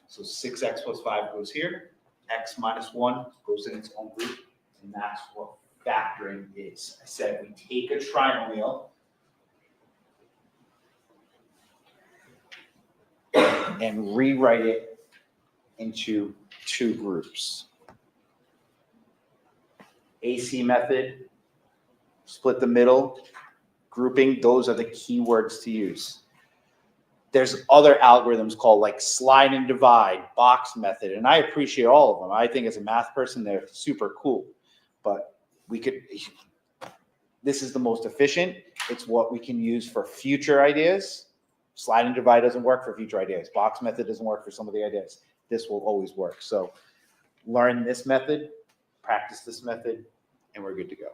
So 6x plus 5 goes here. X minus 1 goes in its own group. And that's what factoring is. I said we take a trinomial and rewrite it into two groups. AC method, split the middle, grouping, those are the key words to use. There's other algorithms called like slide and divide, box method, and I appreciate all of them. I think as a math person, they're super cool. But this is the most efficient. It's what we can use for future ideas. Slide and divide doesn't work for future ideas. Box method doesn't work for some of the ideas. This will always work. So learn this method, practice this method, and we're good to go.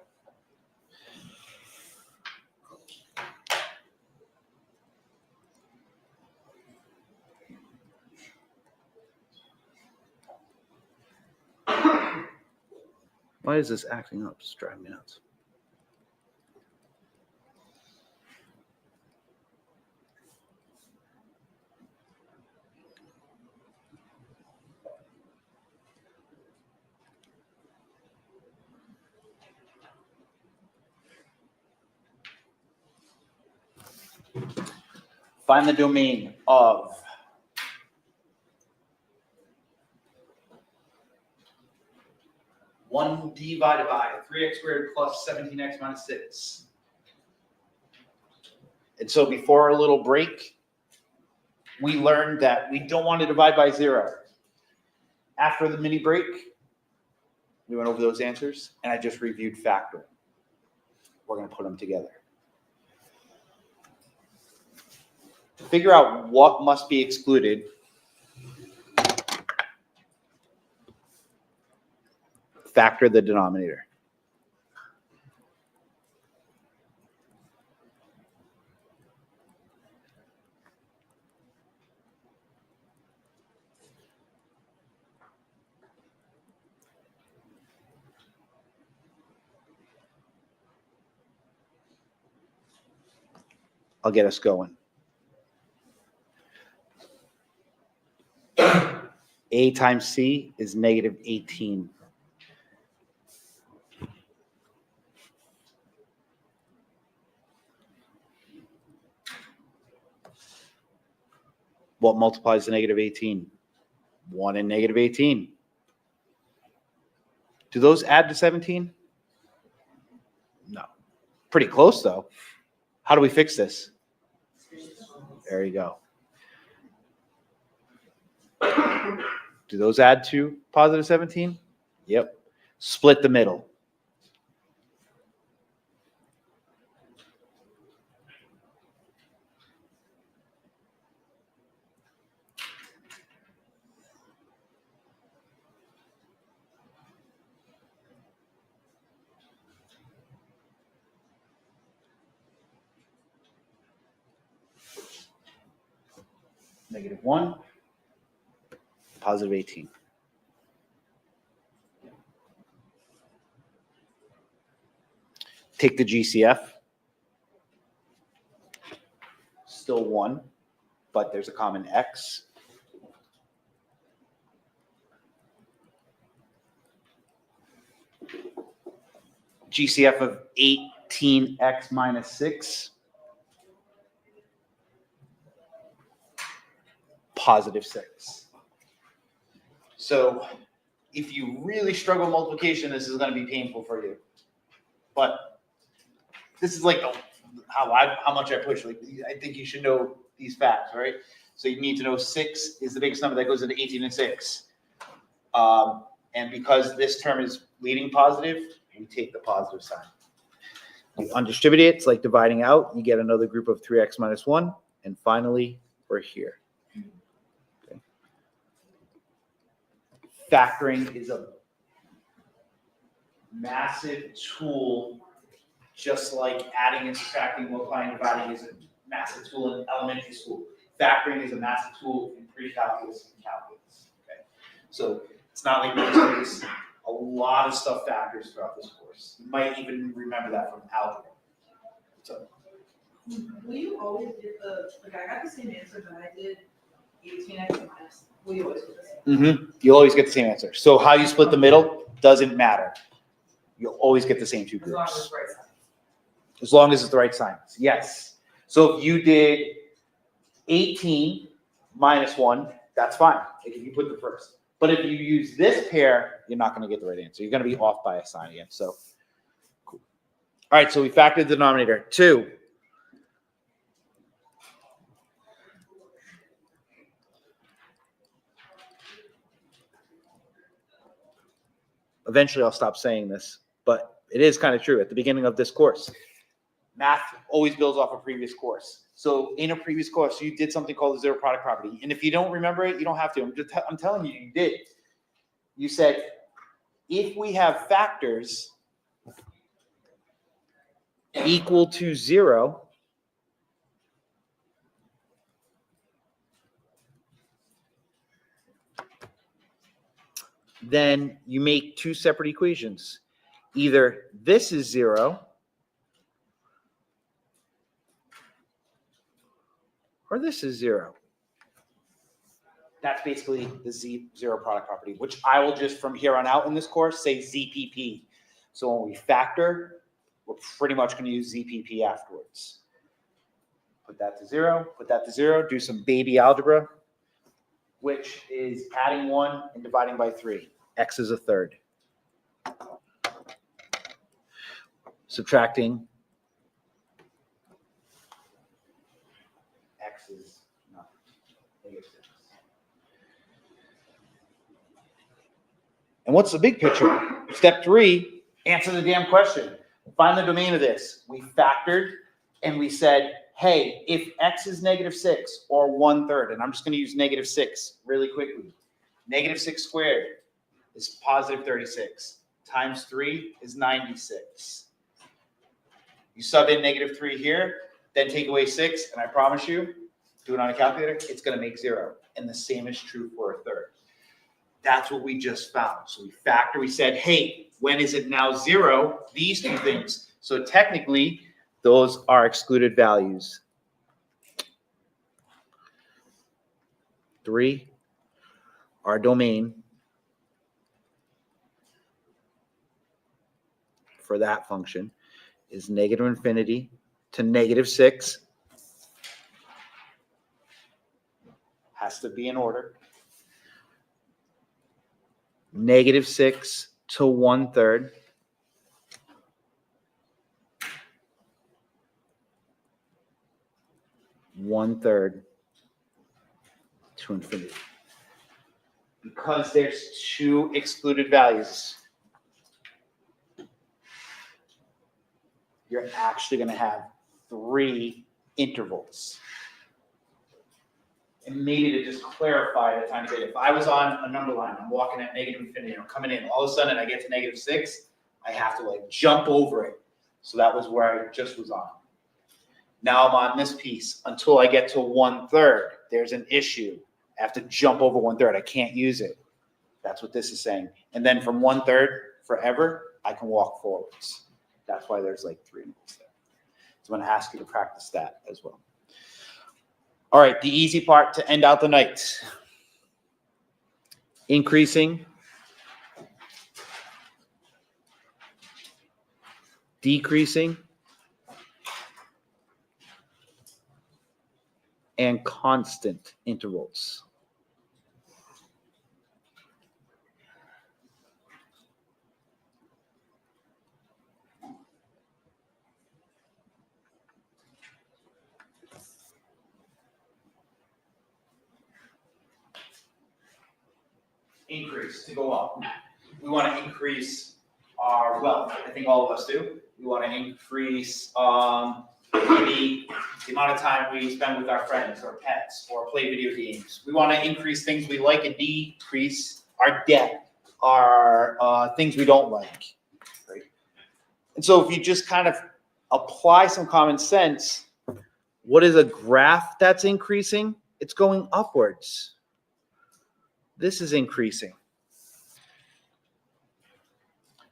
Why is this acting up? It's driving me nuts. Find the domain of one divided by 3x squared plus 17x minus 6. And so before our little break, we learned that we don't want to divide by 0. After the mini break, we went over those answers, and I just reviewed factoring. We're going to put them together. To figure out what must be excluded, factor the denominator. I'll get us going. A times C is -18. What multiplies to -18? 1 and -18. Do those add to 17? No. Pretty close, though. How do we fix this? There you go. Do those add to positive 17? Yep. Split the middle. -1, positive 18. Take the GCF. Still 1, but there's a common x. GCF of 18x minus 6. Positive 6. So if you really struggle with multiplication, this is going to be painful for you. But this is like how much I push. Like, I think you should know these facts, right? So you need to know 6 is the biggest number that goes into 18 and 6. And because this term is leading positive, you take the positive sign. You undistribute it, it's like dividing out. You get another group of 3x minus 1. And finally, we're here. Okay. Factoring is a massive tool, just like adding and subtracting, multiplying, and dividing is a massive tool in elementary school. Factoring is a massive tool in pre-calculus and calculus. Okay, so it's not like there's a lot of stuff factors throughout this course. You might even remember that from algebra. So Will you always get I got the same answer, but I did 18x minus, will you always get the same? you'll always get the same answer. So how you split the middle doesn't matter. You'll always get the same two As long as groups. it's right side. As long as it's the right signs, yes. So if you did 18 minus 1, that's fine. If you put the first. But if you use this pair, you're not going to get the right answer. You're going to be off by a sign again. So, cool. All right, so we factored the denominator. 2. Eventually, I'll stop saying this, but it is kind of true at the beginning of this course. Math always builds off a previous course. So in a previous course, you did something called the zero product property. And if you don't remember it, you don't have to. I'm telling you, you did. You said, if we have factors equal to 0, then you make two separate equations. Either this is 0 or this is 0. That's basically the zero product property, which I will just from here on out in this course say ZPP. So when we factor, we're pretty much going to use ZPP afterwards. Put that to 0, put that to 0, do some baby algebra, which is adding 1 and dividing by 3. X is a third. Subtracting. X is nothing. -6. And what's the big picture? Step 3, answer the damn question. Find the domain of this. We factored and we said, hey, if X is -6 or 1/3, and I'm just going to use -6 really quickly. -6 squared is positive 36 times 3 is 96. You sub in -3 here, then take away 6, and I promise you, do it on a calculator, it's going to make 0. And the same is true for a third. That's what we just found. So we factor, we said, hey, when is it now 0? These two things. So technically, those are excluded values. 3, our domain for that function is -infinity to -6. Has to be in order. -6 to 1/3. One-third to infinity. Because there's two excluded values, you're actually going to have 3 intervals. And maybe to just clarify it a tiny bit, if I was on a number line, I'm walking at -infinity, I'm coming in, all of a sudden I get to -6, I have to like jump over it. So that was where I just was on. Now I'm on this piece until I get to 1/3. there's an issue. I have to jump over 1/3. I can't use it. That's what this is saying. And then from 1/3 forever, I can walk forwards. That's why there's like 3 minutes there. So I'm going to ask you to practice that as well. All right, the easy part to end out the night. Increasing, decreasing, and constant intervals. Increase, to go up. We want to increase our wealth. I think all of us do. We want to increase maybe the amount of time we spend with our friends or pets or play video games. We want to increase things we like and decrease our debt, our things we don't like. Right? And so if you just kind of apply some common sense, what is a graph that's increasing? It's going upwards. This is increasing.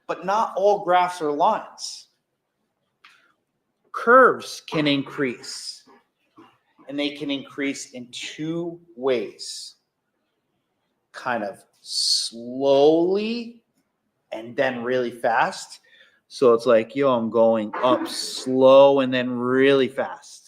But not all graphs are lines. Curves can increase. And they can increase in 2 ways. Kind of slowly and then really fast. So it's like, yo, I'm going up slow and then really fast.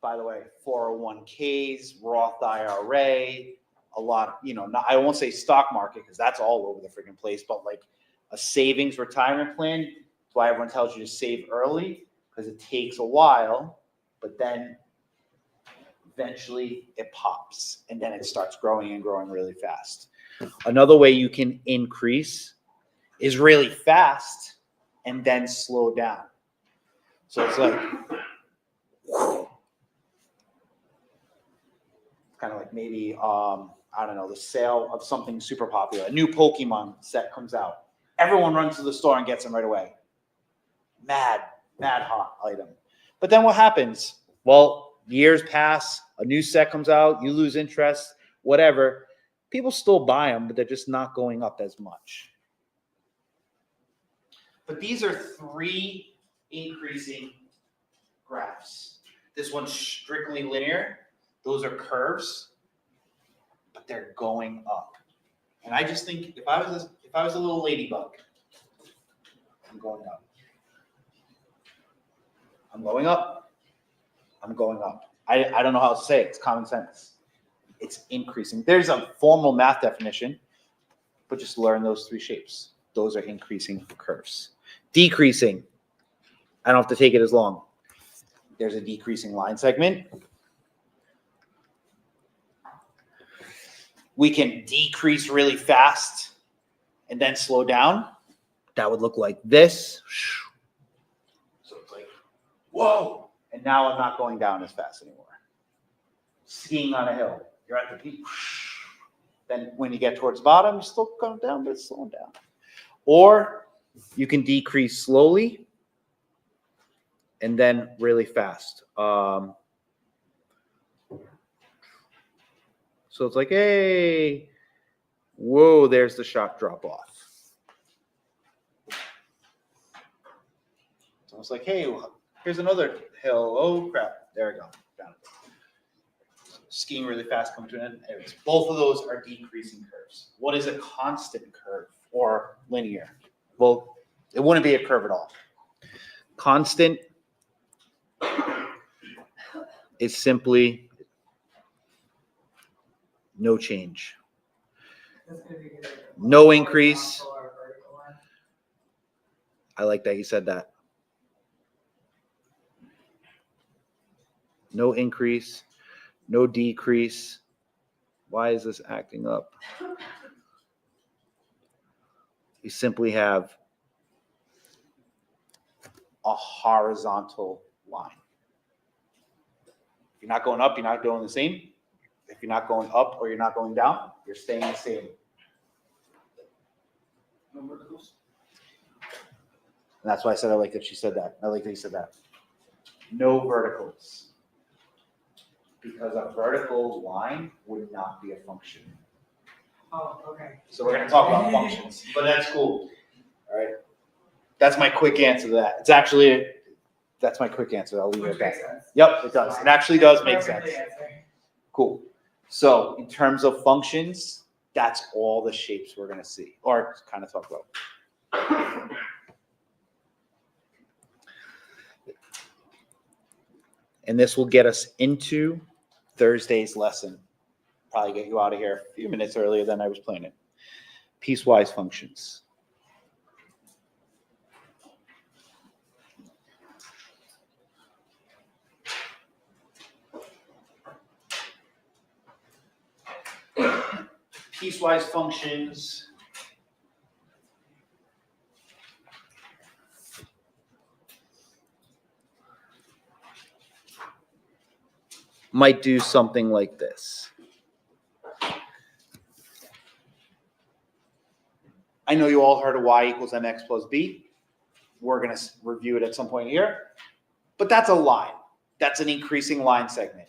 By the way, 401ks, Roth IRA, a lot, not, I won't say stock market because that's all over the freaking place, but like a savings retirement plan. That's why everyone tells you to save early because it takes a while, but then eventually it pops and then it starts growing and growing really fast. Another way you can increase is really fast and then slow down. So it's like, kind of like maybe, I don't know, the sale of something super popular. A new Pokemon set comes out. Everyone runs to the store and gets them right away. Mad hot item. But then what happens? Well, years pass, a new set comes out, you lose interest, whatever. People still buy them, but they're just not going up as much. But these are 3 increasing graphs. This one's strictly linear. Those are curves, but they're going up. And I just think if I was a little ladybug, I'm going up. I'm going up. I'm going up. I don't know how to say it. It's common sense. It's increasing. There's a formal math definition, but just learn those 3 shapes. Those are increasing curves. Decreasing. I don't have to take it as long. There's a decreasing line segment. We can decrease really fast and then slow down. That would look like this. So it's like, whoa. And now I'm not going down as fast anymore. Skiing on a hill. You're at the peak. Then when you get towards the bottom, you're still going down, but it's slowing down. Or you can decrease slowly and then really fast. So it's like, hey, whoa, there's the sharp drop off. So it's like, hey, here's another hill. Oh, crap. There we go. Down. Skiing really fast, coming to an end. Anyways, both of those are decreasing curves. What is a constant curve or linear? Well, it wouldn't be a curve at all. Constant is simply no change. No increase. I like that you said that. No increase, no decrease. Why is this acting up? You simply have a horizontal line. If you're not going up, you're not doing the same. If you're not going up or you're not going down, you're staying the same. No verticals? And that's why I said I like that she said that. I like that he said that. No verticals. Because a vertical line would not be a function. Oh, okay. So we're gonna talk about functions, but that's cool. All right. That's my quick answer to that. It's actually, that's my quick answer. I'll leave it Which at that. makes sense. Yep, it does. It actually does make sense. Perfectly answered. Cool. So in terms of functions, that's all the shapes we're gonna see, or kind of talk about. And this will get us into Thursday's lesson. Probably get you out of here a few minutes earlier than I was planning. Piecewise functions. Piecewise functions. Might do something like this. I know you all heard of y equals mx plus b. We're going to review it at some point here. But that's a line. That's an increasing line segment.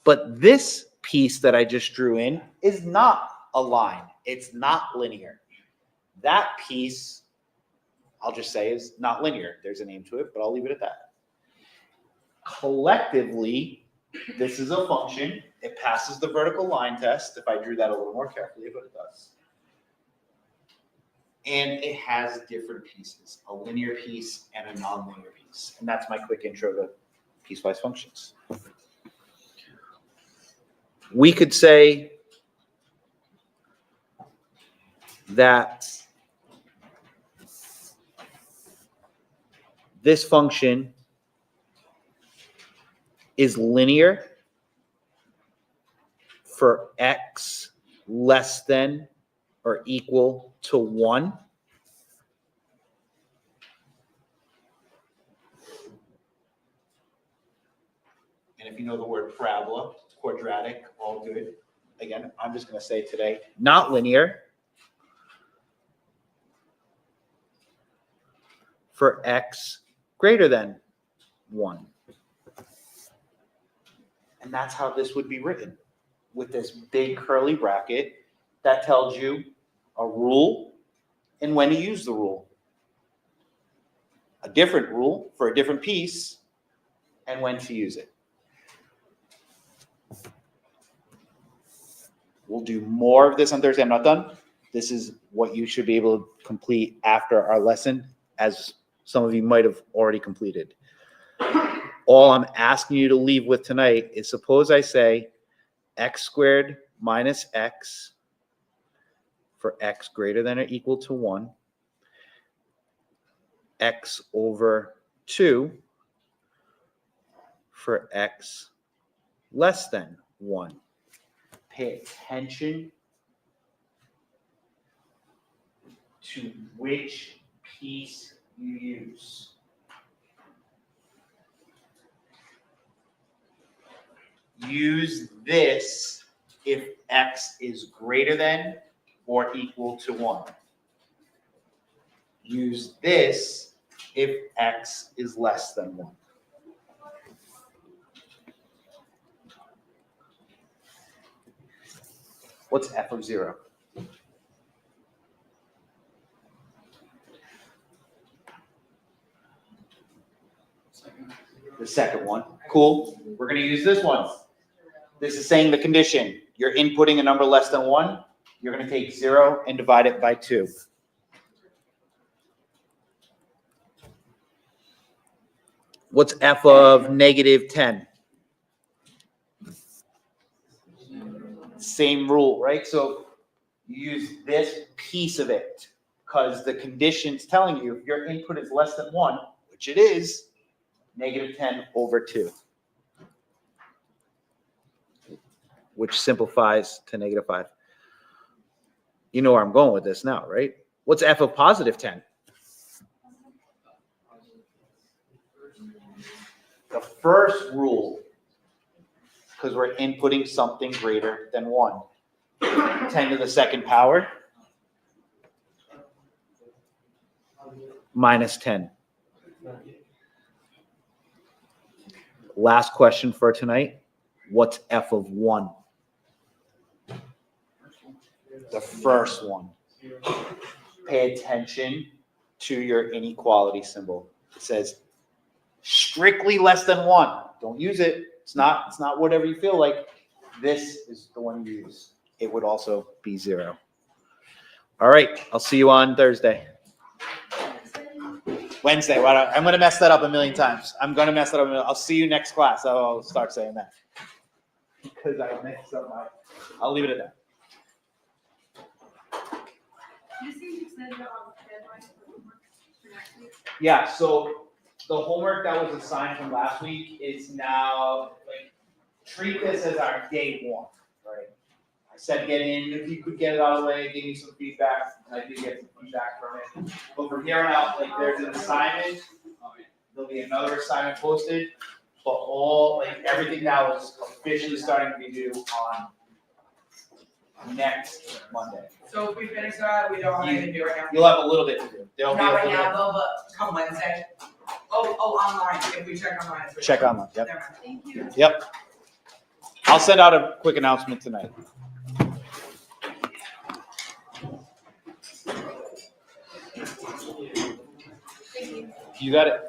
But this piece that I just drew in is not a line. It's not linear. That piece, I'll just say, is not linear. There's a name to it, but I'll leave it at that. Collectively, this is a function. It passes the vertical line test. If I drew that a little more carefully, but it does. And it has different pieces, a linear piece and a nonlinear piece. And that's my quick intro to piecewise functions. We could say that this function is linear for x less than or equal to 1. And if you know the word parabola, quadratic, all good. Again, I'm just going to say today, not linear for x greater than 1. And that's how this would be written, with this big curly bracket that tells you a rule and when to use the rule. A different rule for a different piece and when to use it. We'll do more of this on Thursday. I'm not done. This is what you should be able to complete after our lesson, as some of you might have already completed. All I'm asking you to leave with tonight is, suppose I say x squared minus x for x greater than or equal to 1, x over 2 for x less than 1. Pay attention to which piece you use. Use this if x is greater than or equal to 1. Use this if x is less than 1. What's f of 0? The second one. Cool. We're going to use this one. This is saying the condition. You're inputting a number less than 1. You're going to take 0 and divide it by 2. What's f of negative 10? Same rule, right? So you use this piece of it because the condition's telling you if your input is less than 1, which it is, negative 10 over 2. Which simplifies to negative 5. You know where I'm going with this now, right? What's f of positive 10? The first rule, because we're inputting something greater than 1, 10 to the second power minus 10. Last question for tonight. What's f of 1? The first one. Pay attention to your inequality symbol. It says strictly less than 1. Don't use it. It's not whatever you feel like. This is the one you use. It would also be 0. All right. I'll see you on Thursday. Wednesday. I'm going to mess that up a million times. I'll see you next class. I'll start saying that. Because I messed up I'll leave it at that. You seem to extend the deadline for homework for next week. Yeah, so the homework that was assigned from last week is now, like, treat this as our day 1, right? I said get in, if you could get it out of the way, give me some feedback, and I did get some feedback from it. But from here on out, like, there's an assignment, there'll be another assignment posted, but everything now is officially starting to be due on next Monday. So if we finish that, we don't have anything to do right now? You'll have a little bit to do. There'll be a Not right little now, though, but come Wednesday. Oh, online, if we check online. it's- Check online, yep. Never mind. Thank you. Yep. I'll send out a quick announcement tonight. Thank you. You got it.